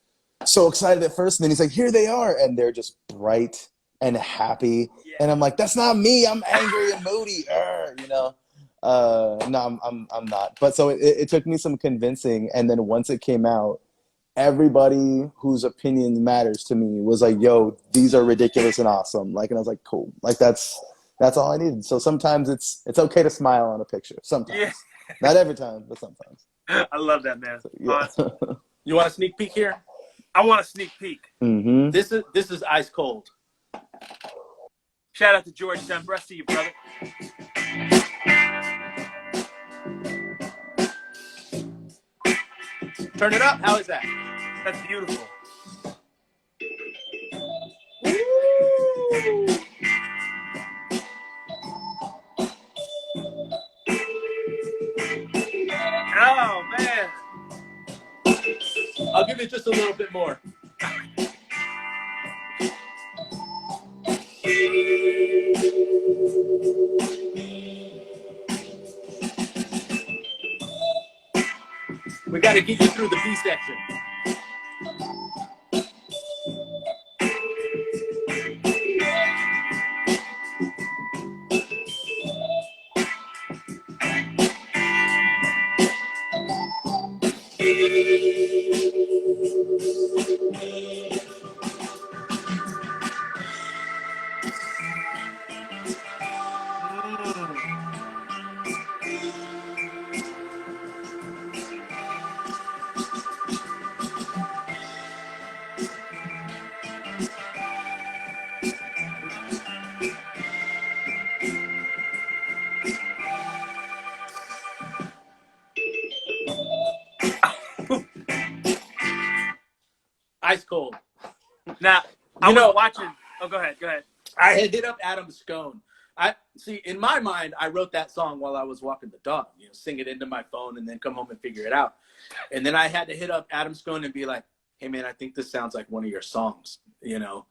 so excited at first, and then he's like, here they are, and they're just bright and happy. Yeah. And I'm like, that's not me, I'm angry and moody, you know. No, I'm not. But so it took me some convincing, and then once it came out, everybody whose opinion matters to me was like, yo, these are ridiculous and awesome. Like, and I was like, cool. Like that's all I needed. So sometimes it's okay to smile on a picture. Sometimes. Yeah. Not every time, but sometimes. I love that, man. So, yeah. Awesome. You want a sneak peek here? I want a sneak peek. Mm-hmm. This is Ice Cold. Shout out to George Sembra. See you, brother. Turn it up. How is that? That's beautiful. Woo! Oh, man. I'll give it just a little bit more. We got to get you through the B section. Ice cold. Now, I was watching. Oh, go ahead. Go ahead. I had hit up Adam Scone. I see. In my mind, I wrote that song while I was walking the dog. You know, sing it into my phone and then come home and figure it out. And then I had to hit up Adam Scone and be like, "Hey, man, I think this sounds like one of your songs." You know,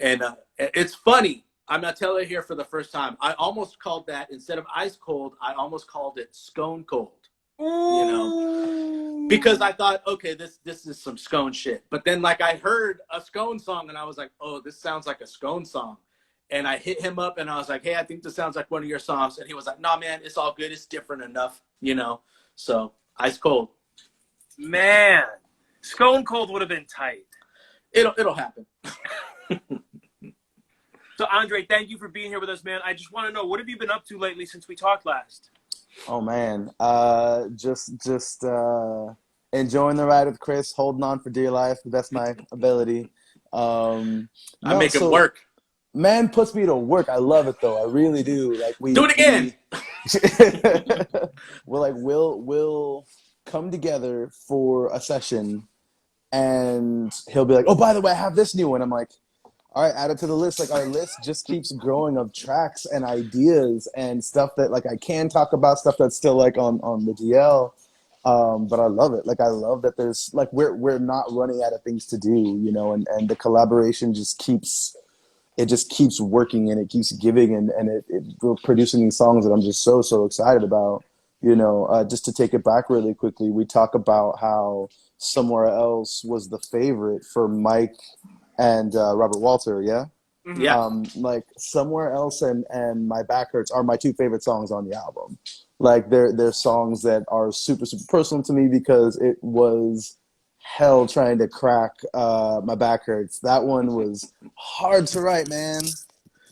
and it's funny. I'm not telling it here for the first time. I almost called that, instead of Ice Cold, I almost called it Scone Cold. You know, because I thought, okay, this is some Scone shit. But then, like, I heard a Scone song and I was like, oh, this sounds like a Scone song. And I hit him up and I was like, hey, I think this sounds like one of your songs. And he was like, nah, man, it's all good. It's different enough, you know. So Ice Cold. Man, Scone Cold would have been tight. It'll happen. So Andre, thank you for being here with us, man. I just want to know, what have you been up to lately since we talked last? Oh man, just enjoying the ride with Chris, holding on for dear life. That's my ability. I make it work. Man puts me to work. I love it though. I really do. Like do it again. We'll come together for a session, and he'll be like, "Oh, by the way, I have this new one." I'm like, all right, add it to the list. Like, our list just keeps growing of tracks and ideas and stuff that, like, I can talk about, stuff that's still, like, on the DL. But I love it. Like, I love that there's, like, we're not running out of things to do, you know, and the collaboration just keeps working, and it keeps giving, and we're producing these songs that I'm just so excited about, you know. Just to take it back really quickly, we talk about how Somewhere Else was the favorite for Mike and Robert Walter, yeah? Yeah. Like, Somewhere Else and My Back Hurts are my two favorite songs on the album. Like, they're songs that are super personal to me because it was hell trying to crack My Back Hurts. That one was hard to write, man.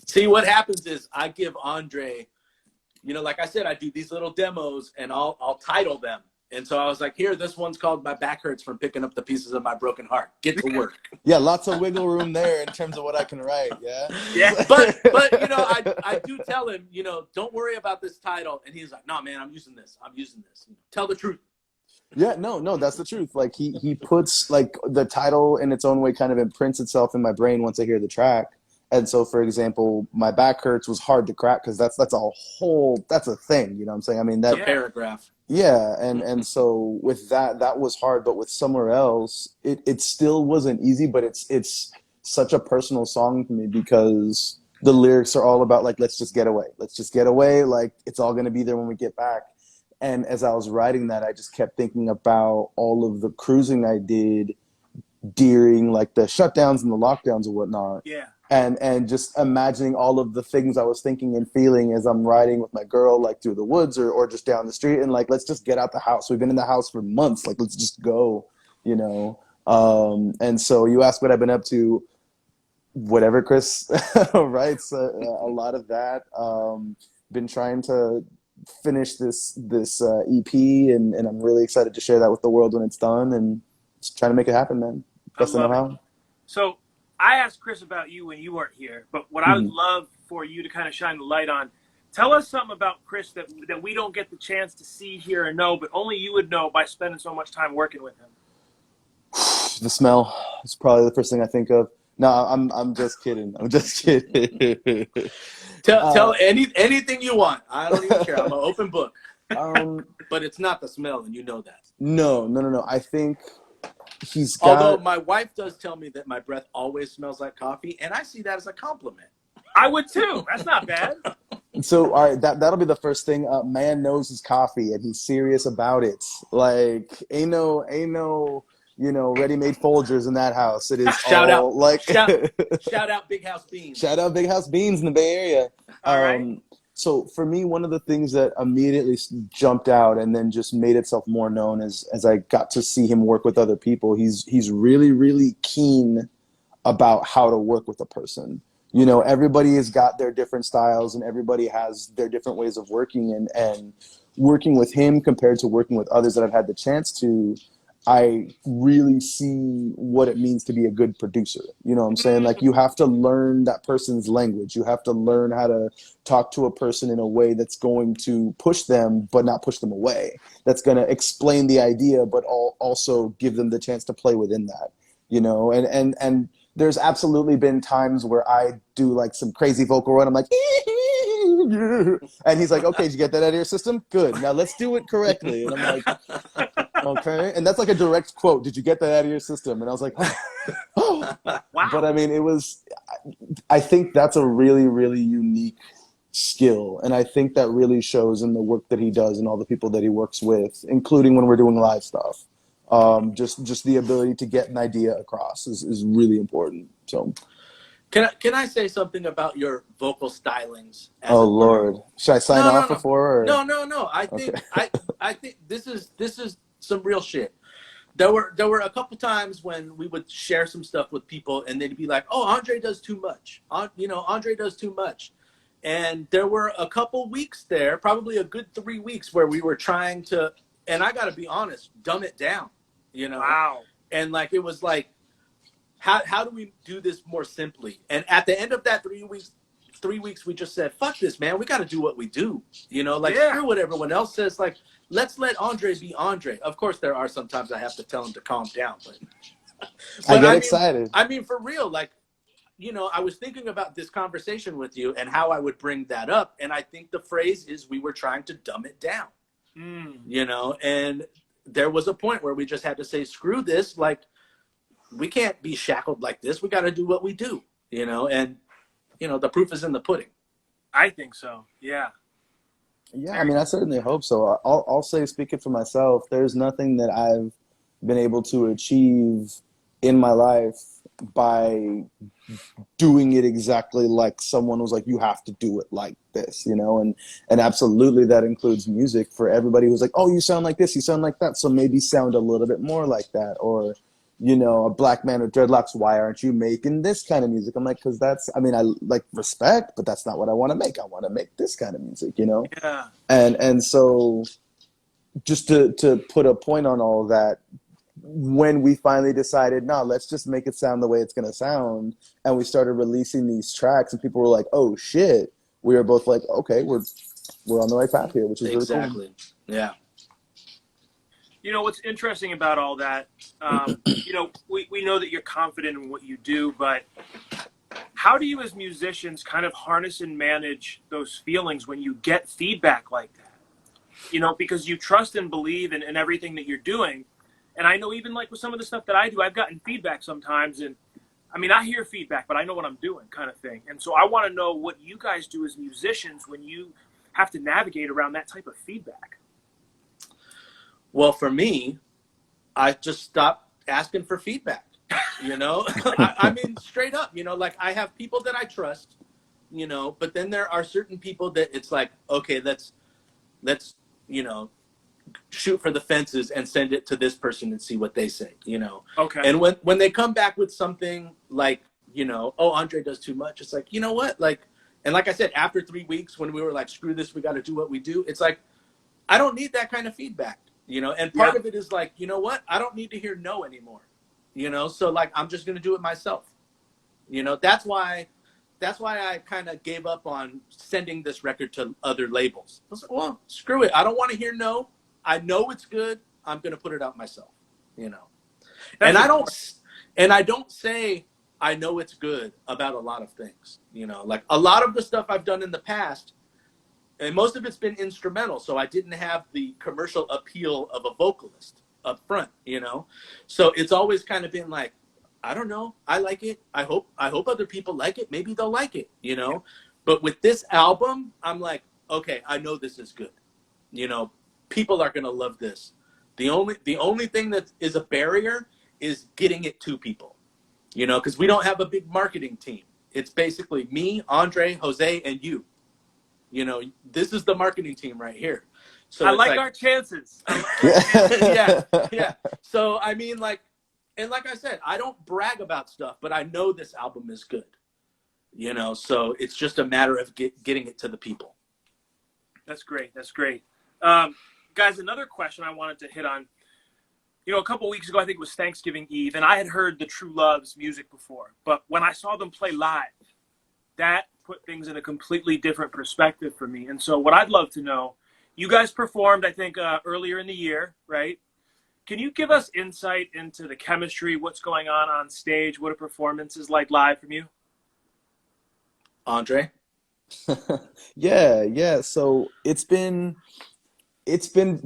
See, what happens is I give Andre, you know, like I said, I do these little demos and I'll title them. And so I was like, here, this one's called My Back Hurts from Picking Up the Pieces of My Broken Heart. Get to work. Yeah, lots of wiggle room there in terms of what I can write, yeah? Yeah, but you know, I do tell him, you know, don't worry about this title. And he's like, no, man, I'm using this. Tell the truth. Yeah, no, that's the truth. Like, he puts, like, the title in its own way kind of imprints itself in my brain once I hear the track. And so, for example, My Back Hurts was hard to crack because that's a thing, you know what I'm saying? I mean, that paragraph. Yeah, and so with that was hard, but with Somewhere Else, it still wasn't easy, but it's such a personal song to me because the lyrics are all about, like, let's just get away, like, it's all going to be there when we get back. And as I was writing that, I just kept thinking about all of the cruising I did during, like, the shutdowns and the lockdowns and whatnot. Yeah. And just imagining all of the things I was thinking and feeling as I'm riding with my girl, like, through the woods or just down the street, and, like, let's just get out the house. We've been in the house for months. Like, let's just go, you know. And so you ask what I've been up to, whatever Chris writes, a lot of that. Been trying to finish this EP, and I'm really excited to share that with the world when it's done, and just trying to make it happen, man. Best I know how. So I asked Chris about you when you weren't here, but what I would love for you to kind of shine the light on, tell us something about Chris that we don't get the chance to see, hear, or know, but only you would know by spending so much time working with him. The smell is probably the first thing I think of. No, I'm just kidding. I'm just kidding. Tell anything you want. I don't even care. I'm an open book. But it's not the smell, and you know that. No. I think he's got... Although my wife does tell me that my breath always smells like coffee, and I see that as a compliment. I would too. That's not bad. So, all right, that'll be the first thing. Man knows his coffee, and he's serious about it. Like, ain't no, you know, ready-made Folgers in that house. It is shout all out, like shout out Big House Beans. Shout out Big House Beans in the Bay Area. All right. So for me, one of the things that immediately jumped out and then just made itself more known as I got to see him work with other people, he's really, really keen about how to work with a person. You know, everybody has got their different styles and everybody has their different ways of working, and working with him compared to working with others that I've had the chance to, I really see what it means to be a good producer. You know what I'm saying? Like, you have to learn that person's language. You have to learn how to talk to a person in a way that's going to push them, but not push them away. That's going to explain the idea, but also give them the chance to play within that, you know? And there's absolutely been times where I do like some crazy vocal run. I'm like, and he's like, okay, did you get that out of your system? Good. Now let's do it correctly. And I'm like, okay. And that's like a direct quote. Did you get that out of your system? And I was like, oh. Wow. But I mean, I think that's a really, really unique skill. And I think that really shows in the work that he does and all the people that he works with, including when we're doing live stuff. Just the ability to get an idea across is really important. So, can I say something about your vocal stylings? Oh Lord, should I sign off before? Or? No. I think I think this is some real shit. There were a couple times when we would share some stuff with people, and they'd be like, "Oh, Andre does too much. Andre does too much." And there were a couple weeks there, probably a good 3 weeks, where we were trying to, and I got to be honest, dumb it down. Wow. And like, it was like, how do we do this more simply? And at the end of that 3 weeks, we just said, fuck this, man. We got to do what we do. Screw what everyone else says. Like, let's let Andre be Andre. Of course, there are sometimes I have to tell him to calm down. But I get excited. I mean, for real, like, I was thinking about this conversation with you and how I would bring that up. And I think the phrase is we were trying to dumb it down, and there was a point where we just had to say, screw this. Like, we can't be shackled like this. We got to do what we do, and, the proof is in the pudding. I think so. Yeah. Yeah. I mean, I certainly hope so. I'll say, speaking for myself, there's nothing that I've been able to achieve in my life by doing it exactly like someone was like, you have to do it like this, and absolutely that includes music. For everybody who's like, oh, you sound like this, you sound like that, so maybe sound a little bit more like that. Or a black man with dreadlocks, why aren't you making this kind of music? I'm like, because I like respect, but that's not what I want to make. I want to make this kind of music, Yeah. And so just to put a point on all of that, when we finally decided, no, let's just make it sound the way it's going to sound, and we started releasing these tracks, and people were like, oh shit, we were both like, okay, we're on the right path here, which is exactly really cool. Yeah. What's interesting about all that, we know that you're confident in what you do, but how do you as musicians kind of harness and manage those feelings when you get feedback like that? Because you trust and believe in everything that you're doing. And I know even like with some of the stuff that I do, I've gotten feedback sometimes. And I mean, I hear feedback, but I know what I'm doing, kind of thing. And so I want to know what you guys do as musicians when you have to navigate around that type of feedback. Well, for me, I just stopped asking for feedback, I mean, straight up, like, I have people that I trust, but then there are certain people that it's like, okay, let's shoot for the fences and send it to this person and see what they say, Okay. And when they come back with something like, oh, Andre does too much, it's like, you know what? Like, and like I said, after 3 weeks, when we were like, screw this, we got to do what we do. It's like, I don't need that kind of feedback, and part of it is like, you know what? I don't need to hear no anymore, so like, I'm just going to do it myself. That's why I kind of gave up on sending this record to other labels. I was like, well, screw it. I don't want to hear no. I know it's good. I'm going to put it out myself, And I don't say I know it's good about a lot of things, like a lot of the stuff I've done in the past, and most of it's been instrumental. So I didn't have the commercial appeal of a vocalist up front, So it's always kind of been like, I don't know. I like it. I hope other people like it. Maybe they'll like it, But with this album, I'm like, okay, I know this is good. People are going to love this. The only thing that is a barrier is getting it to people, because we don't have a big marketing team. It's basically me, Andre, Jose, and you, you know, this is the marketing team right here. So I it's like our chances. yeah, yeah. So I mean, like, and like I said, I don't brag about stuff, but I know this album is good. You know, so it's just a matter of getting it to the people. That's great. That's great. Guys, another question I wanted to hit on. You know, a couple weeks ago, I think it was Thanksgiving Eve, and I had heard the True Love's music before. But when I saw them play live, that put things in a completely different perspective for me. And so what I'd love to know, you guys performed, I think, earlier in the year, right? Can you give us insight into the chemistry, what's going on stage, what a performance is like live from you? Andre? Yeah. So it's been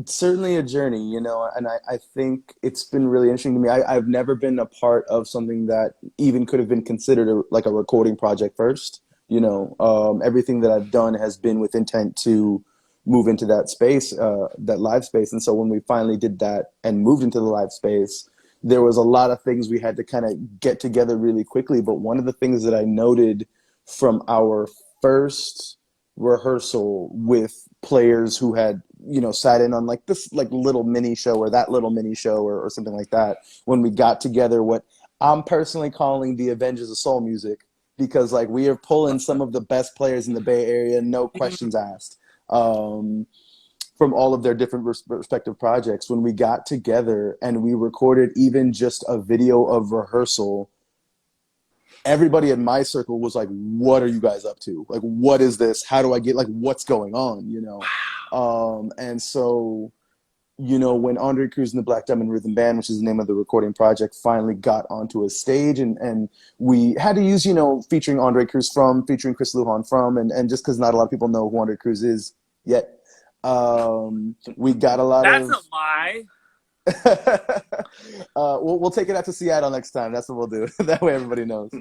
certainly a journey, you know, and I think it's been really interesting to me. I've never been a part of something that even could have been considered like a recording project first. You know, everything that I've done has been with intent to move into that space, that live space. And so when we finally did that and moved into the live space, there was a lot of things we had to kind of get together really quickly. But one of the things that I noted from our first rehearsal with players who had, you know, sat in on like this like little mini show or that little mini show or something like that, when we got together, what I'm personally calling the Avengers of Soul Music, because like we are pulling some of the best players in the Bay Area, no questions asked, from all of their different respective projects. When we got together and we recorded even just a video of rehearsal, everybody in my circle was like, what are you guys up to? Like, what is this? How do I get, like, what's going on, you know? And so, you know, when Andre Cruz and the Black Diamond Rhythm Band, which is the name of the recording project, finally got onto a stage, and we had to use, you know, featuring Andre Cruz featuring Chris Lujan and just because not a lot of people know who Andre Cruz is yet, we got a lot That's of... a lie. We'll take it out to Seattle next time. That's what we'll do. That way everybody knows.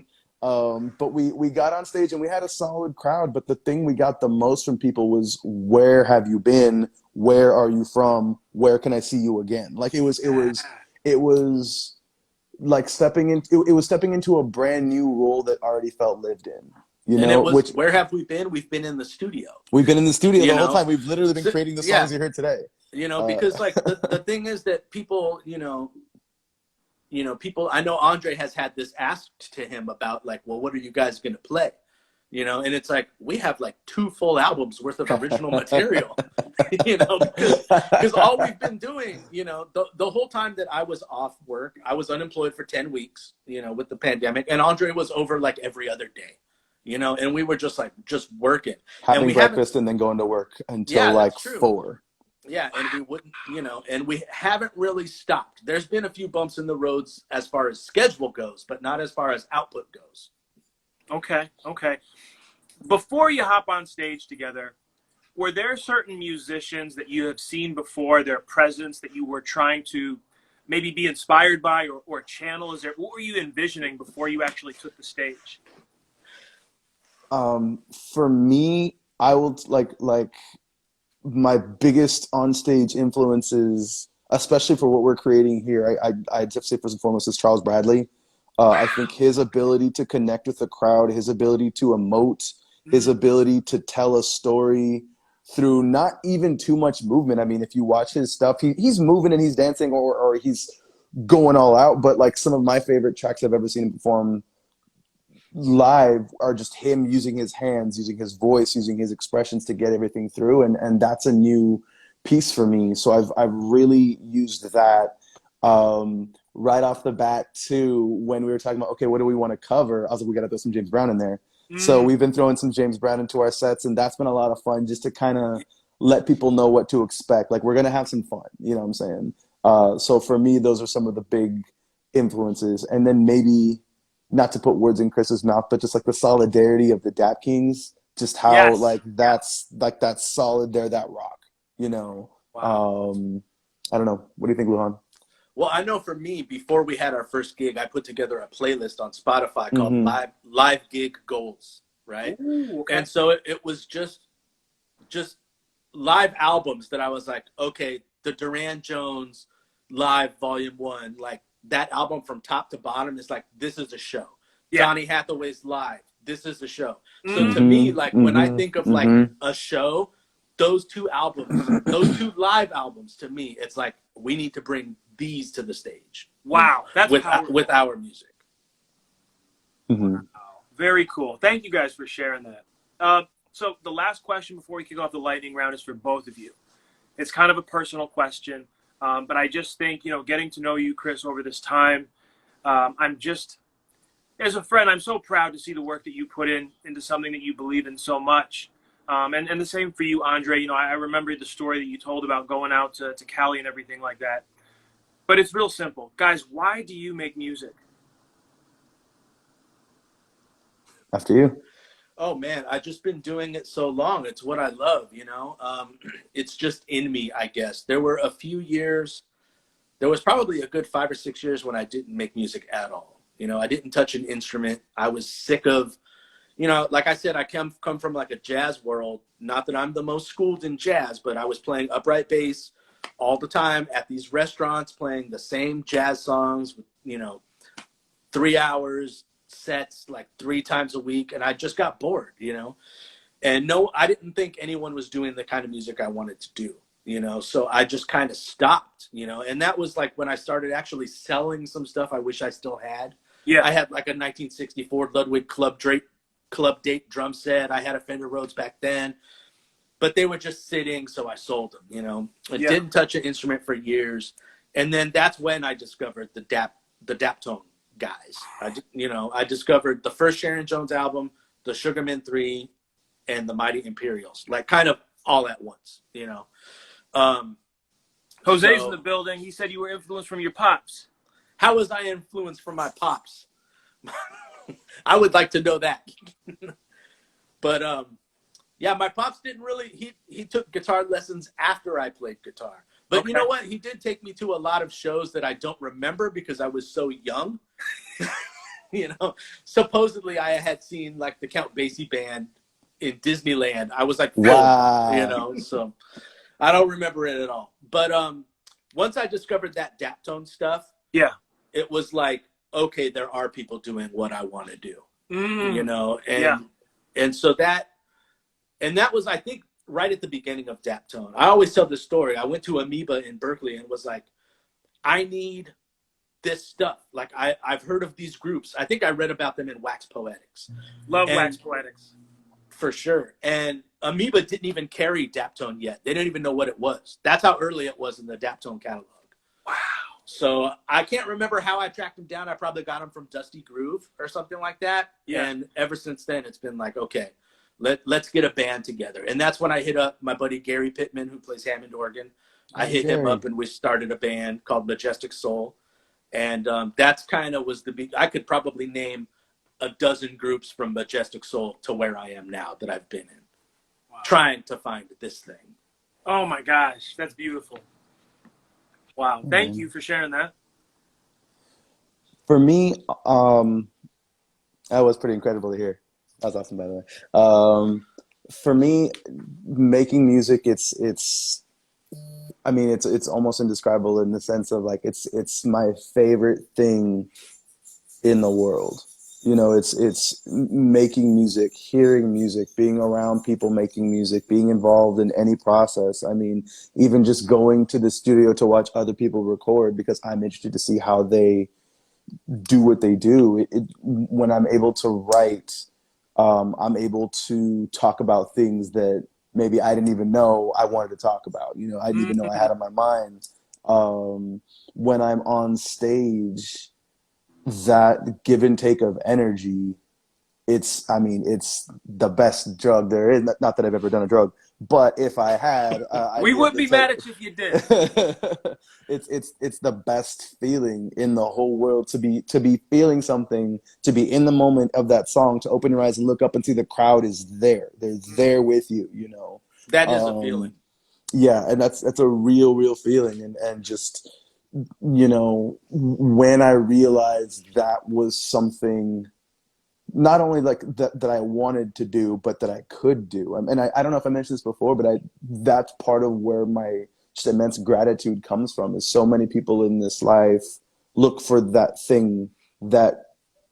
But we got on stage and we had a solid crowd. But the thing we got the most from people was, where have you been? Where are you from? Where can I see you again? Like it was like stepping into a brand new role that already felt lived in. You And know, it was, where have we been? We've been in the studio. We've been in the studio You the whole know? time. We've literally been creating the songs you heard today. You know, because like the thing is that people, people, I know Andre has had this asked to him about like, well, what are you guys going to play? You know, and it's like, we have like 2 full albums worth of original material, you know, because all we've been doing, you know, the whole time that I was off work, I was unemployed for 10 weeks, you know, with the pandemic, and Andre was over like every other day. You know, and we were just working. Having breakfast and then going to work until like 4. Yeah, and we wouldn't, you know, and we haven't really stopped. There's been a few bumps in the roads as far as schedule goes, but not as far as output goes. Okay. Before you hop on stage together, were there certain musicians that you have seen before, their presence that you were trying to maybe be inspired by or channel? What were you envisioning before you actually took the stage? For me, I will like my biggest onstage influences, especially for what we're creating here, I'd have to say first and foremost is Charles Bradley. I think his ability to connect with the crowd, his ability to emote, his ability to tell a story through not even too much movement. I mean, if you watch his stuff, he's moving and he's dancing or he's going all out. But like some of my favorite tracks I've ever seen him perform live are just him using his hands, using his voice, using his expressions to get everything through, and that's a new piece for me. So I've really used that right off the bat too. When we were talking about, okay, what do we want to cover, I was like, we got to throw some James Brown in there. So we've been throwing some James Brown into our sets, and that's been a lot of fun, just to kind of let people know what to expect. Like, we're gonna have some fun, you know what I'm saying? So for me, those are some of the big influences. And then maybe, not to put words in Chris's mouth, but just like the solidarity of the Dap Kings, just how that's solid there, that rock, you know. Wow. I don't know. What do you think, Lujan? Well, I know for me, before we had our first gig, I put together a playlist on Spotify called Live Gig Goals, right? Ooh, okay. And so it was just live albums that I was like, okay, the Duran Jones Live Volume 1, like, that album from top to bottom is like, this is a show. Yeah. Donny Hathaway's Live, this is the show. So to me, like when I think of like a show, those two albums, those two live albums, to me, it's like we need to bring these to the stage. Wow, that's with our music. Very cool. Thank you guys for sharing that. So the last question before we kick off the lightning round is for both of you. It's kind of a personal question, but I just think, you know, getting to know you, Chris, over this time, I'm just, as a friend, I'm so proud to see the work that you put into something that you believe in so much. And the same for you, Andre. You know, I remember the story that you told about going out to Cali and everything like that. But it's real simple. Guys, why do you make music? After you. Oh man, I've just been doing it so long. It's what I love, you know. It's just in me, I guess. There were a few years, there was probably a good 5 or 6 years when I didn't make music at all. You know, I didn't touch an instrument. I was sick of, you know, like I said, I come from like a jazz world. Not that I'm the most schooled in jazz, but I was playing upright bass all the time at these restaurants, playing the same jazz songs, you know, 3 hours sets like 3 times a week, and I just got bored, you know. And no, I didn't think anyone was doing the kind of music I wanted to do, you know. So I just kind of stopped, you know. And that was like when I started actually selling some stuff I wish I still had. Yeah, I had like a 1964 Ludwig Club Date drum set. I had a Fender Rhodes back then, but they were just sitting, so I sold them, you know. I didn't touch an instrument for years, and then that's when I discovered the Daptone guys. I discovered the first Sharon Jones album, the Sugarman 3, and the Mighty Imperials, like kind of all at once, you know. Jose's in the building. He said you were influenced from your pops. How was I influenced from my pops? I would like to know that. But yeah, my pops didn't really, he took guitar lessons after I played guitar. But okay. You know what? He did take me to a lot of shows that I don't remember because I was so young. You know, supposedly I had seen like the Count Basie band in Disneyland. I was like, wow, you know, so I don't remember it at all. But once I discovered that Daptone stuff, yeah, it was like, okay, there are people doing what I want to do, you know, and so that was, I think, right at the beginning of Daptone. I always tell this story. I went to Amoeba in Berkeley and was like, I need this stuff. Like I've heard of these groups. I think I read about them in Wax Poetics. Love Wax Poetics. For sure. And Amoeba didn't even carry Daptone yet. They didn't even know what it was. That's how early it was in the Daptone catalog. Wow. So I can't remember how I tracked him down. I probably got him from Dusty Groove or something like that. Yeah. And ever since then, it's been like, okay, let's get a band together. And that's when I hit up my buddy Gary Pittman, who plays Hammond organ. I hit him up and we started a band called Majestic Soul. And that's kind of was the big, I could probably name a dozen groups from Majestic Soul to where I am now that I've been in. Wow. Trying to find this thing. Oh my gosh, that's beautiful. Wow, thank you for sharing that. For me, that was pretty incredible to hear. That was awesome, by the way. For me, making music, it's almost indescribable in the sense of like it's my favorite thing in the world. You know, it's making music, hearing music, being around people making music, being involved in any process. I mean, even just going to the studio to watch other people record because I'm interested to see how they do what they do. When I'm able to write, I'm able to talk about things that maybe I didn't even know I wanted to talk about. You know, I didn't even know I had on my mind. When I'm on stage, that give and take of energy, it's the best drug there is. Not that I've ever done a drug, but if I had, we would be mad at you if you did. It's the best feeling in the whole world to be feeling something, to be in the moment of that song, to open your eyes and look up and see the crowd is there. They're there with you, you know. That is a feeling. Yeah, and that's a real feeling, and just, you know, when I realized that was something not only like that I wanted to do, but that I could do. And I don't know if I mentioned this before, but that's part of where my just immense gratitude comes from, is so many people in this life look for that thing that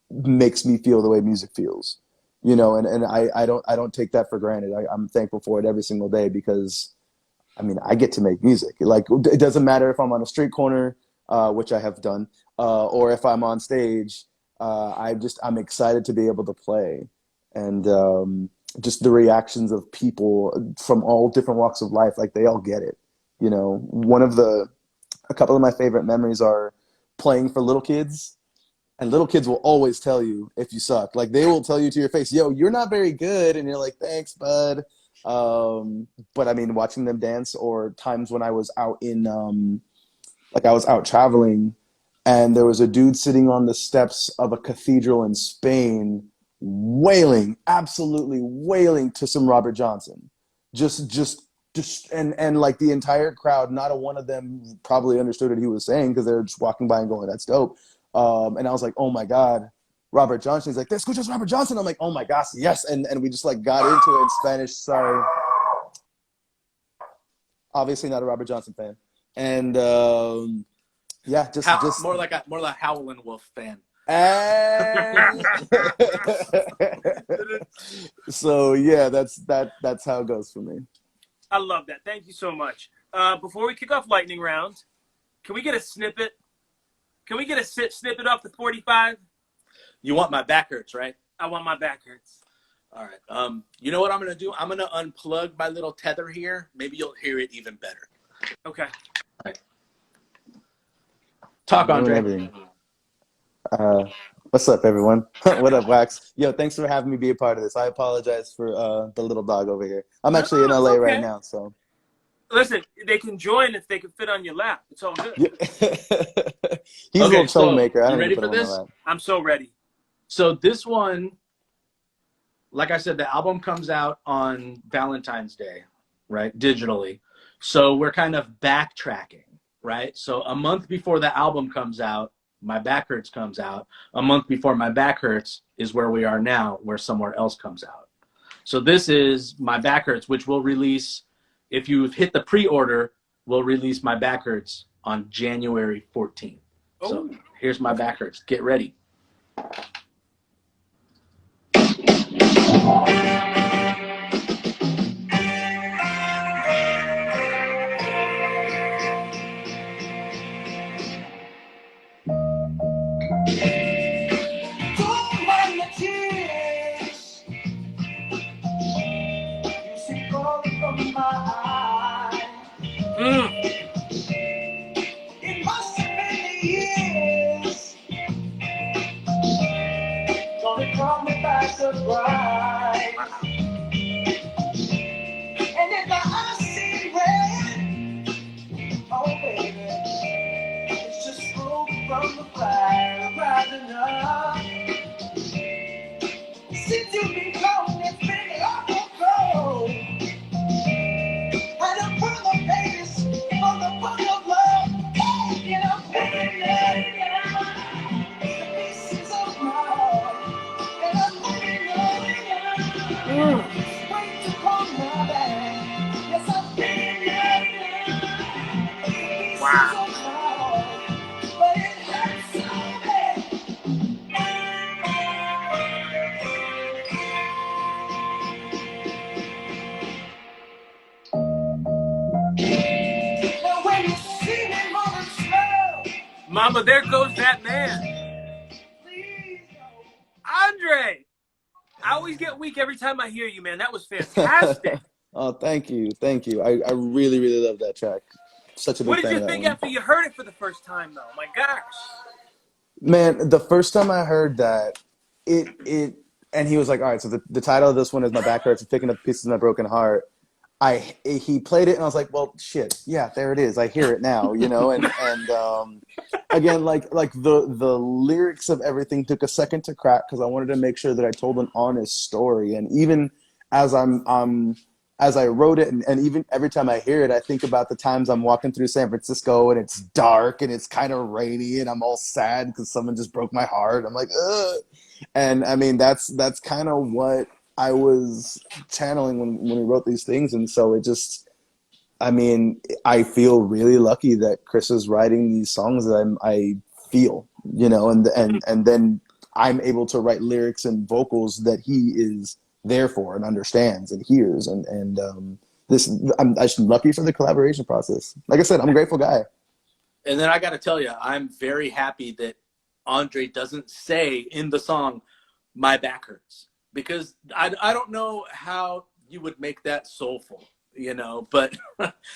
makes me feel the way music feels. you know, and I don't take that for granted. I'm thankful for it every single day because, I mean, I get to make music. Like, it doesn't matter if I'm on a street corner, which I have done, or if I'm on stage. I'm excited to be able to play, and just the reactions of people from all different walks of life, like they all get it. You know, a couple of my favorite memories are playing for little kids. And little kids will always tell you if you suck. Like, they will tell you to your face, yo, you're not very good. And you're like, thanks, bud. But I mean, watching them dance, or times when I was out I was out traveling, and there was a dude sitting on the steps of a cathedral in Spain wailing, absolutely wailing to some Robert Johnson. And like the entire crowd, not a one of them probably understood what he was saying because they were just walking by and going, that's dope. And I was like, oh my God, Robert Johnson. He's like, "Te escuchas Robert Johnson?" I'm like, oh my gosh, yes. And we just like got into it in Spanish. Sorry. Obviously not a Robert Johnson fan. And yeah, just more like a Howlin' Wolf fan. And so yeah, that's how it goes for me. I love that. Thank you so much. Before we kick off lightning round, can we get a snippet? Can we get a snippet off the 45? You want my back hurts, right? I want my back hurts. All right. You know what I'm going to do? I'm going to unplug my little tether here. Maybe you'll hear it even better. Okay. All right. Talk, Andre. What's up, everyone? What up, Wax? Yo, thanks for having me be a part of this. I apologize for the little dog over here. I'm actually in LA right now, so. Listen, they can join if they can fit on your lap. It's all good. He's a little troublemaker. You ready for this? I'm so ready. So this one, like I said, the album comes out on Valentine's Day, right? Digitally. So we're kind of backtracking, right? So a month before the album comes out, My Back Hurts comes out. A month before My Back Hurts is where we are now, where Somewhere Else comes out. So this is My Back Hurts, which will release, if you've hit the pre-order, we'll release My Back Hurts on January 14th. Oh. So here's My Back Hurts. Get ready. It must have been years. Gonna call me by surprise. And if my eyes see red, oh baby, it's just smoke from the fire rising up. Since you've been gone, it's been awful cold. And I'm from the pages, from the book of love. You know, baby, the pieces of my heart. And I'm letting go. Wait to come my back. Yes, I'm feeling the pieces of my heart. But it hurts so bad. Now when you see me moving slow, Mama, there goes that man. please don't. Andre! I always get weak every time I hear you, man. That was fantastic. Oh, thank you. I really, really love that track. Such a big What did fan you of that think one. after you heard it for the first time, though? My gosh. Man, the first time I heard that, and he was like, all right, so the title of this one is My Back Hurts, Picking Up Pieces of My Broken Heart. He played it, and I was like, well, shit, yeah, there it is. I hear it now, you know, and again, like the lyrics of everything took a second to crack because I wanted to make sure that I told an honest story. And even as as I wrote it, and even every time I hear it, I think about the times I'm walking through San Francisco and it's dark and it's kind of rainy and I'm all sad because someone just broke my heart. I'm like, ugh. And I mean, that's kind of what I was channeling when we wrote these things. And so it just, I mean, I feel really lucky that Chris is writing these songs that I feel, you know, and then I'm able to write lyrics and vocals that he is there for and understands and hears. I'm just lucky for the collaboration process. Like I said, I'm a grateful guy. And then I got to tell you, I'm very happy that Andre doesn't say in the song, "My back hurts," because I don't know how you would make that soulful, you know. But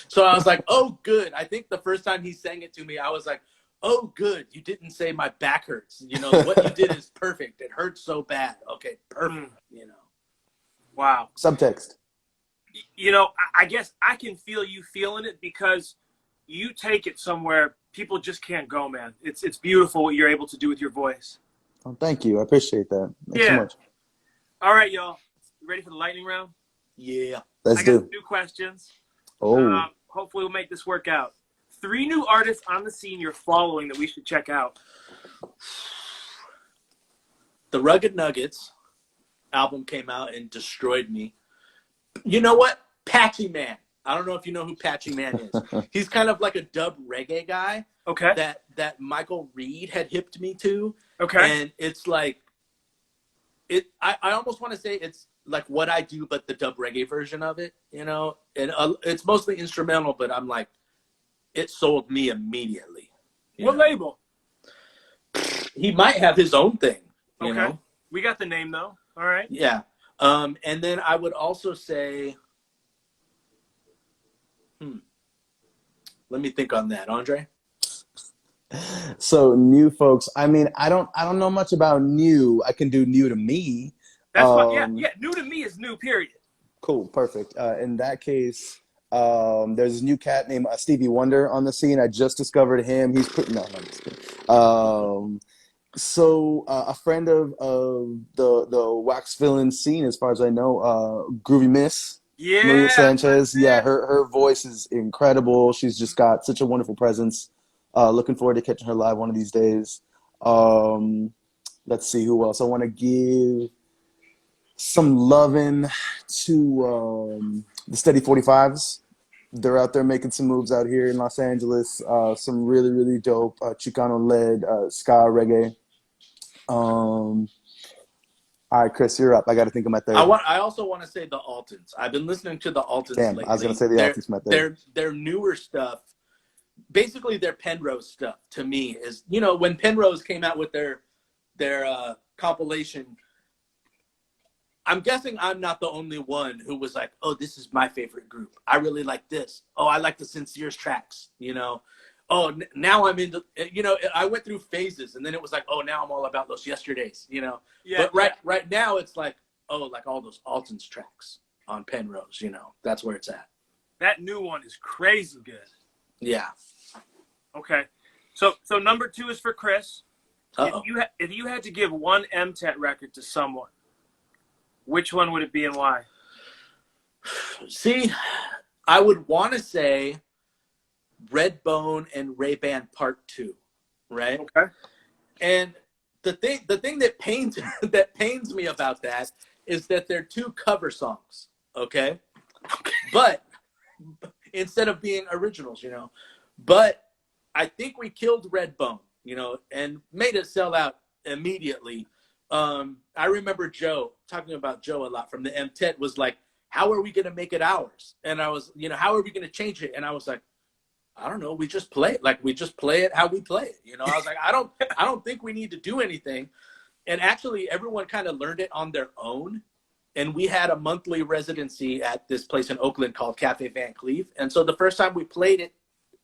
so I was like, oh, good. I think the first time he sang it to me, I was like, oh, good. You didn't say my back hurts. You know, what you did is perfect. It hurts so bad. Okay, perfect. You know. Wow. Subtext. You know, I guess I can feel you feeling it because you take it somewhere people just can't go, man. It's beautiful what you're able to do with your voice. Oh, thank you. I appreciate that. Thanks so much. All right, y'all. You ready for the lightning round? Yeah. Let's I do. got 2 questions. Oh. Hopefully we'll make this work out. 3 new artists on the scene you're following that we should check out. The Rugged Nuggets album came out and destroyed me. You know what? Patchy Man. I don't know if you know who Patchy Man is. He's kind of like a dub reggae guy. Okay. That Michael Reed had hipped me to. Okay. And it's like, I almost want to say it's like What I Do, but the dub reggae version of it, you know? And it's mostly instrumental, but I'm like, it sold me immediately. What label? He might have his own thing, you Okay. know? We got the name, though. All right. Yeah. And then I would also say, let me think on that, Andre. So new folks. I mean, I don't know much about new. I can do new to me. That's fine. Yeah. New to me is new, period. Cool. Perfect. In that case, there's a new cat named Stevie Wonder on the scene. I just discovered him. He's pretty. No, I'm just kidding. So a friend of the Waxvillain scene, as far as I know, Groovy Miss. Yeah. Maria Sanchez. Yeah, her voice is incredible. She's just got such a wonderful presence. Looking forward to catching her live one of these days. Let's see who else. I want to give some loving to the Steady 45s. They're out there making some moves out here in Los Angeles. Some really, really dope Chicano-led ska reggae. All right, Chris, you're up. I got to think of my third. I also want to say the Altons. I've been listening to the Altons lately. I was going to say the Altons, my third. Their newer stuff, basically their Penrose stuff, to me is, you know, when Penrose came out with their compilation, I'm guessing I'm not the only one who was like, oh, this is my favorite group. I really like this. Oh, I like the Sincere's tracks, you know. Oh, now I'm into, you know, I went through phases, and then it was like, oh, now I'm all about those yesterdays, you know. Yeah. But right now it's like, oh, like all those Altons tracks on Penrose, you know. That's where it's at. That new one is crazy good. Yeah. Okay. So number 2 is for Chris. Uh-oh. If you had to give one MTET record to someone, which one would it be and why? See, I would want to say Redbone and Ray-Ban Part 2, right? Okay. And the thing that pains me about that is that they're 2 cover songs, okay? But instead of being originals, you know. But I think we killed Redbone, you know, and made it sell out immediately. I remember Joe, talking about Joe a lot from the MTET, was like, how are we going to make it ours? And I was, you know, how are we going to change it? And I was like, I don't know. We just play it. Like, we just play it how we play it. You know, I was like, I don't think we need to do anything. And actually everyone kind of learned it on their own. And we had a monthly residency at this place in Oakland called Cafe Van Cleve. And so the first time we played it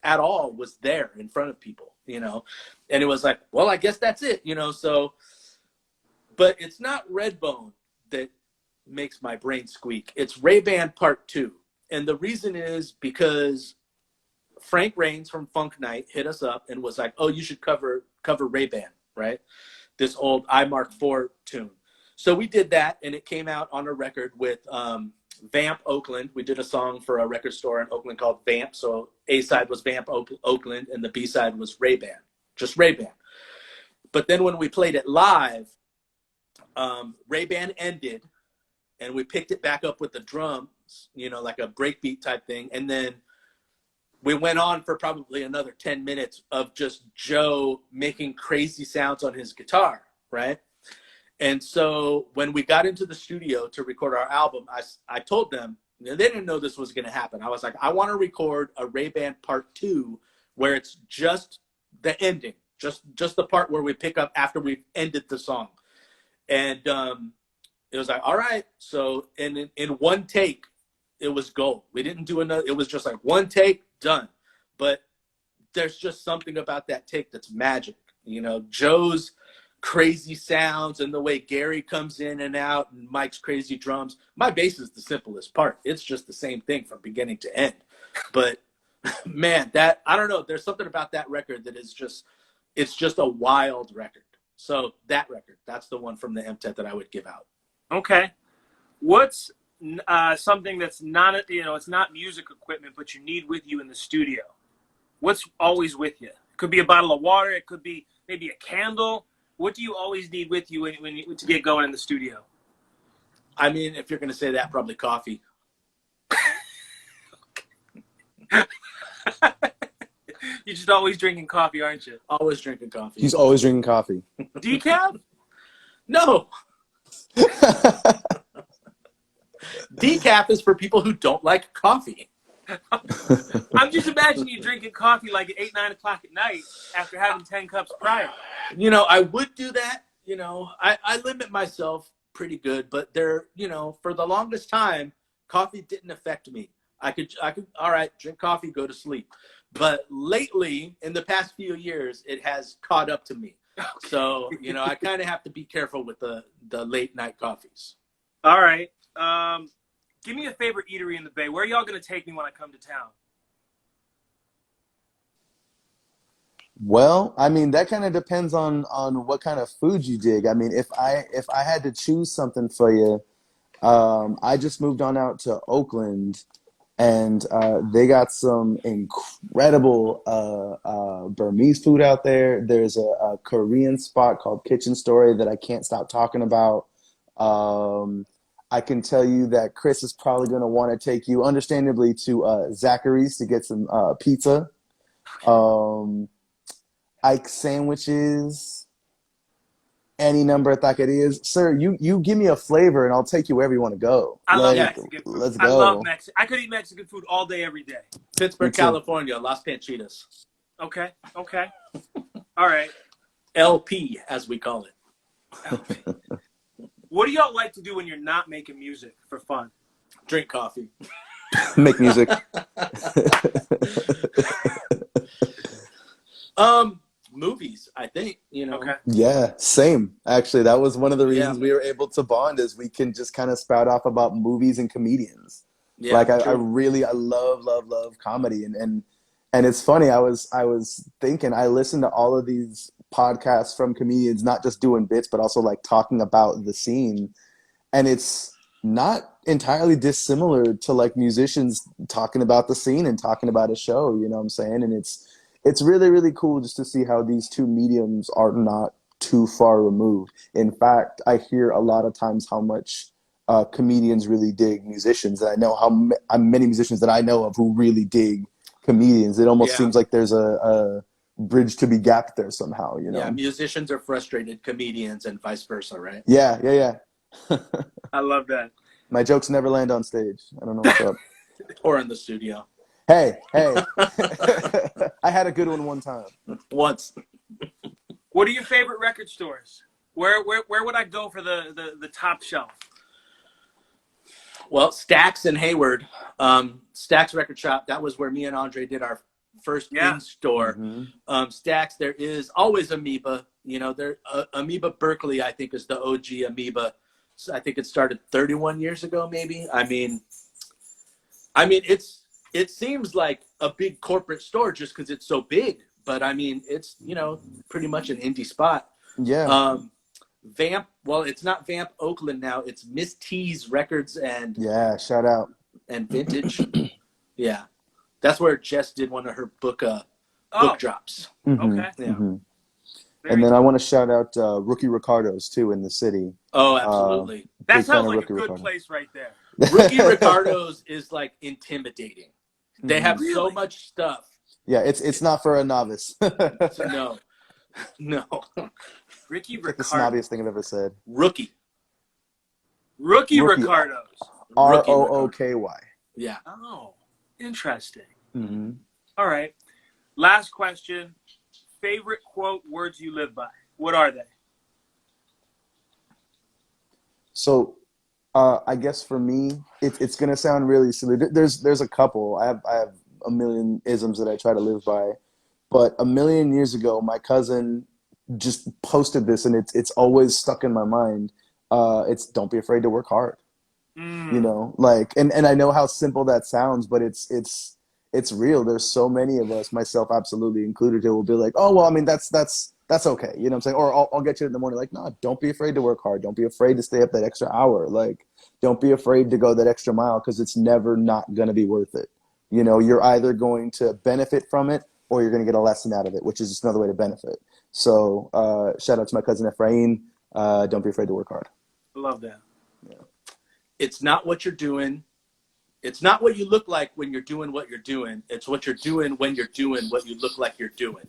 at all was there in front of people, you know, and it was like, well, I guess that's it, you know. So, but it's not Redbone that makes my brain squeak. It's Ray-Ban Part 2. And the reason is because Frank Rains from Funk Night hit us up and was like, oh, you should cover Ray-Ban, right? This old I Mark IV tune. So we did that, and it came out on a record with Vamp Oakland. We did a song for a record store in Oakland called Vamp. So A-side was Vamp Oakland, and the B-side was Ray-Ban, just Ray-Ban. But then when we played it live, Ray-Ban ended, and we picked it back up with the drums, you know, like a breakbeat type thing. And then we went on for probably another 10 minutes of just Joe making crazy sounds on his guitar, right? And so when we got into the studio to record our album, I told them, they didn't know this was going to happen. I was like, I want to record a Ray-Ban Part 2 where it's just the ending, just the part where we pick up after we've ended the song. And it was like, all right. So in one take, it was gold. We didn't do another. It was just like one take, done. But there's just something about that take that's magic. You know, Joe's crazy sounds and the way Gary comes in and out and Mike's crazy drums. My bass is the simplest part. It's just the same thing from beginning to end. But man, that, I don't know, there's something about that record that is just, it's just a wild record. So that record, that's the one from the MTET that I would give out. Okay. What's something that's not, it's not music equipment, but you need with you in the studio? What's always with you? It could be a bottle of water. It could be maybe a candle. What do you always need with you to get going in the studio? I mean, if you're going to say that, probably coffee. You're just always drinking coffee, aren't you? Always drinking coffee. He's always drinking coffee. Decaf? No. Decaf is for people who don't like coffee. I'm just imagining you drinking coffee like at 8, 9 o'clock at night after having 10 cups prior. You know, I would do that. You know, I limit myself pretty good, but there, you know, for the longest time, coffee didn't affect me. I could, all right, drink coffee, go to sleep. But lately, in the past few years, it has caught up to me. Okay. So, you know, I kind of have to be careful with the late night coffees. All right. Give me a favorite eatery in the Bay. Where are y'all going to take me when I come to town? Well, I mean, that kind of depends on what kind of food you dig. I mean, if I had to choose something for you, I just moved on out to Oakland, and they got some incredible Burmese food out there. There's a Korean spot called Kitchen Story that I can't stop talking about. I can tell you that Chris is probably going to want to take you, understandably, to Zachary's to get some pizza. Ike sandwiches, any number of taquerias. Sir, you give me a flavor and I'll take you wherever you want to go. I love Mexican food. Let's go. I love Mexican. I could eat Mexican food all day, every day. Pittsburgh, California, Las Panchitas. Okay. All right. LP, as we call it. LP. What do y'all like to do when you're not making music for fun? Drink coffee. Make music. Movies, I think, you know. Okay. Yeah, same. Actually, that was one of the reasons we were able to bond, is we can just kind of spout off about movies and comedians. Yeah, like I love comedy, and it's funny. I was thinking, I listened to all of these podcasts from comedians, not just doing bits, but also like talking about the scene, and it's not entirely dissimilar to like musicians talking about the scene and talking about a show. You know what I'm saying? And it's really, really cool just to see how these two mediums are not too far removed. In fact, I hear a lot of times how much comedians really dig musicians. And I know how many musicians that I know of who really dig comedians. It almost seems like there's a bridge to be gapped there somehow, you know? Yeah, musicians are frustrated comedians and vice versa, right? Yeah. I love that. My jokes never land on stage. I don't know what's up. Or in the studio. Hey. I had a good one time. Once. What are your favorite record stores? Where would I go for the top shelf? Well, Stax in Hayward. Stax Record Shop, that was where me and Andre did our first in-store. Mm-hmm. Stax, there is always Amoeba. You know, Amoeba Berkeley, I think, is the OG Amoeba. So I think it started 31 years ago, maybe. I mean, it seems like a big corporate store just because it's so big, but I mean, it's, you know, pretty much an indie spot. Yeah. Vamp, well, it's not Vamp Oakland now. It's Miss T's Records and shout out and Vintage. Yeah, that's where Jess did one of her book drops. Mm-hmm. Okay. Yeah. Mm-hmm. And then I want to shout out Rookie Ricardo's too in the city. Oh, absolutely. That sounds like a good place right there. Rookie Ricardo's is like intimidating. They have so much stuff. Yeah, it's not for a novice. No. No. Ricky Like the Ricardo. snobbiest thing I've ever said. Rookie. Rookie Rookie. Ricardos. Rookie Rooky. Yeah. Oh, interesting. Mm-hmm. All right. Last question. Favorite quote, words you live by. What are they? So, I guess for me, it's gonna sound really silly. There's a couple. I have a million isms that I try to live by, but a million years ago, my cousin just posted this, and it's always stuck in my mind. It's don't be afraid to work hard. You know, like, and I know how simple that sounds, but it's real. There's so many of us, myself absolutely included, who will be like, oh well, I mean that's okay. You know what I'm saying? Or I'll get you in the morning like, no, don't be afraid to work hard. Don't be afraid to stay up that extra hour. Like, don't be afraid to go that extra mile, because it's never not going to be worth it. You know, you're either going to benefit from it or you're going to get a lesson out of it, which is just another way to benefit. So shout out to my cousin Ephraim. Don't be afraid to work hard. I love that. Yeah. It's not what you're doing. It's not what you look like when you're doing what you're doing. It's what you're doing when you're doing what you look like you're doing.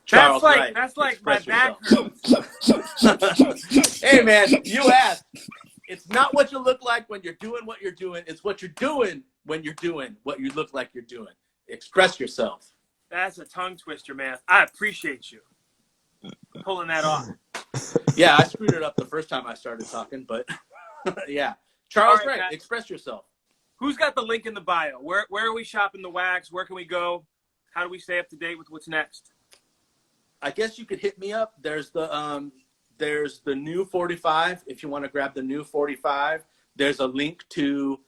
Charles Wright, that's like my express back hurts. Hey, man, you asked. It's not what you look like when you're doing what you're doing. It's what you're doing when you're doing what you look like you're doing. Express yourself. That's a tongue twister, man. I appreciate you pulling that off. Yeah, I screwed it up the first time I started talking, but yeah. Charles All right, Wright, Matt. express yourself. Who's got the link in the bio? Where are we shopping the wax? Where can we go? How do we stay up to date with what's next? I guess you could hit me up. There's the new 45. If you want to grab the new 45, there's a link to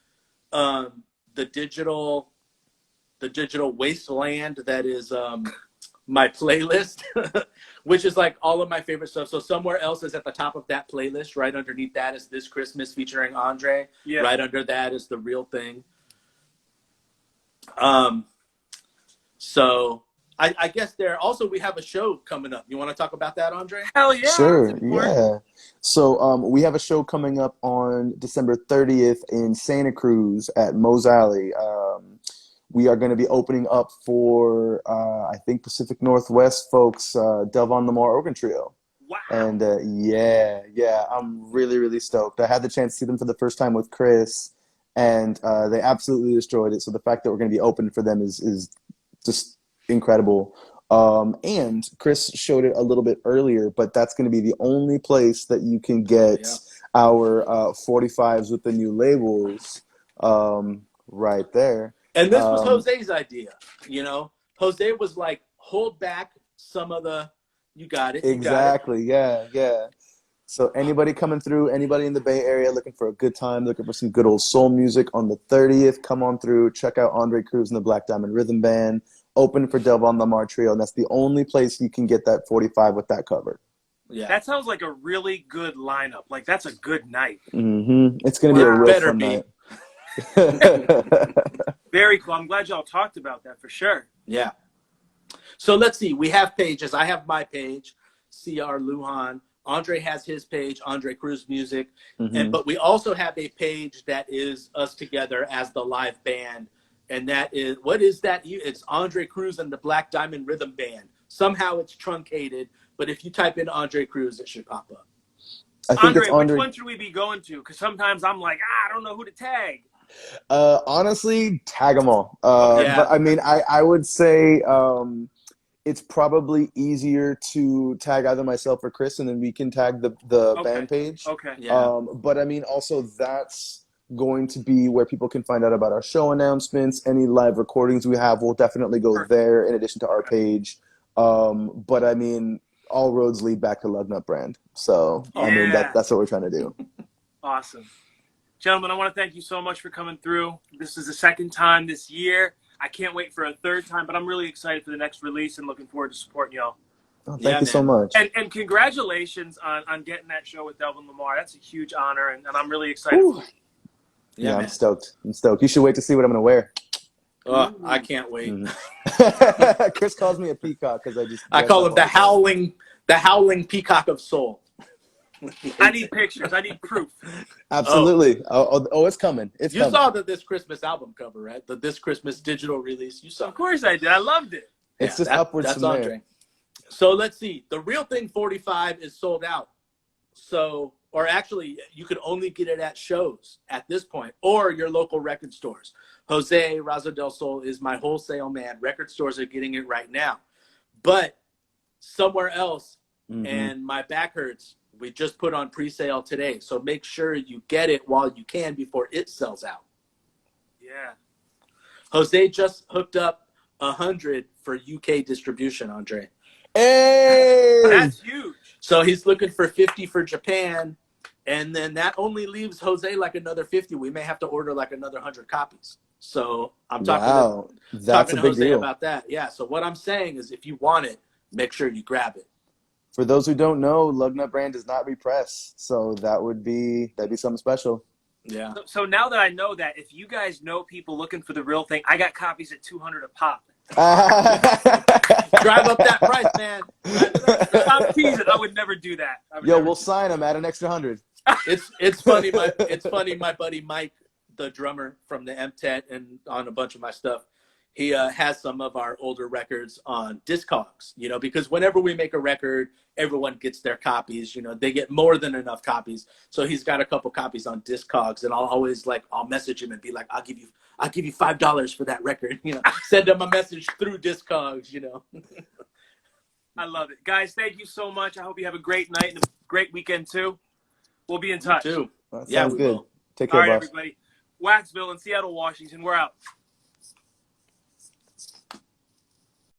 the digital wasteland that is my playlist, which is like all of my favorite stuff. So somewhere else is at the top of that playlist. Right underneath that is This Christmas featuring Andre. Yeah. Right under that is The Real Thing. So I guess we have a show coming up. You want to talk about that, Andre? Hell yeah. Sure, yeah. So we have a show coming up on December 30th in Santa Cruz at Mose Alley. We are going to be opening up for, I think, Pacific Northwest folks, Delvon Lamar Organ Trio. Wow. And yeah, I'm really, really stoked. I had the chance to see them for the first time with Chris, and they absolutely destroyed it. So the fact that we're going to be open for them is just incredible. And Chris showed it a little bit earlier, but that's going to be the only place that you can get our 45s with the new labels right there. And this was Jose's idea. You know, Jose was like, hold back some of the, you got it. Exactly. Yeah. So anybody coming through, anybody in the Bay Area looking for a good time, looking for some good old soul music on the 30th, come on through. Check out Andre Cruz and the Black Diamond Rhythm Band. Open for Delvon Lamar Trio, and that's the only place you can get that 45 with that cover. Yeah. That sounds like a really good lineup. Like, that's a good night. Mm-hmm. It's going to be a real fun night. Very cool. I'm glad y'all talked about that for sure. Yeah. So let's see. We have pages. I have my page, CR Lujan. Andre has his page, Andre Cruz Music. Mm-hmm. But we also have a page that is us together as the live band. And that is, what is that? It's Andre Cruz and the Black Diamond Rhythm Band. Somehow it's truncated, but if you type in Andre Cruz, it should pop up. I think Andre, it's Andre. which one should we be going to? Because sometimes I'm like, I don't know who to tag. Honestly, tag them all. Yeah. But I mean, I would say it's probably easier to tag either myself or Chris, and then we can tag the band page. Okay. Yeah. But I mean, also that's going to be where people can find out about our show announcements. Any live recordings we have will definitely go there in addition to our page. But I mean, all roads lead back to Lugnut brand. So I mean, that's what we're trying to do. Awesome. Gentlemen, I want to thank you so much for coming through. This is the second time this year. I can't wait for a third time, but I'm really excited for the next release and looking forward to supporting y'all. Oh, thank you so much. And congratulations on getting that show with Delvon Lamar. That's a huge honor, and I'm really excited for you. Yeah, I'm stoked. You should wait to see what I'm going to wear. Oh, I can't wait. Chris calls me a peacock because I call him the howling peacock of soul. I need pictures. I need proof. Absolutely. Oh, it's coming. It's coming. You saw the This Christmas album cover, right? The This Christmas digital release. You saw. Of course I did. I loved it. It's just upwards that's from Andre. there. So let's see. The Real Thing 45 is sold out. So, or actually, you could only get it at shows at this point, or your local record stores. Jose Razo del Sol is my wholesale man. Record stores are getting it right now. But somewhere else, and my back hurts, we just put on pre-sale today. So make sure you get it while you can before it sells out. Yeah. Jose just hooked up 100 for UK distribution, Andre. Hey, That's huge. So he's looking for 50 for Japan, and then that only leaves Jose like another 50. We may have to order like another 100 copies. So I'm talking that's a to big Jose deal. about that. Yeah. So what I'm saying is, if you want it, make sure you grab it. For those who don't know, Lugnut brand does not repress, so that'd be something special. Yeah. So now that I know that, if you guys know people looking for the Real Thing, I got copies at $200 a pop. Drive up that price, man. I'm teasing. I would never do that. Yo, we'll sign them at an extra 100. It's funny. My buddy Mike, the drummer from the MTET and on a bunch of my stuff, he has some of our older records on Discogs. You know, because whenever we make a record, everyone gets their copies. You know, they get more than enough copies. So he's got a couple copies on Discogs, and I'll message him and be like, I'll give you $5 for that record. You know, send him a message through Discogs. You know. I love it, guys. Thank you so much. I hope you have a great night and a great weekend too. We'll be in touch. You too. That Yeah, sounds we good. will. Take All care, right, boss. everybody. Waxvillain, Seattle, Washington. We're out.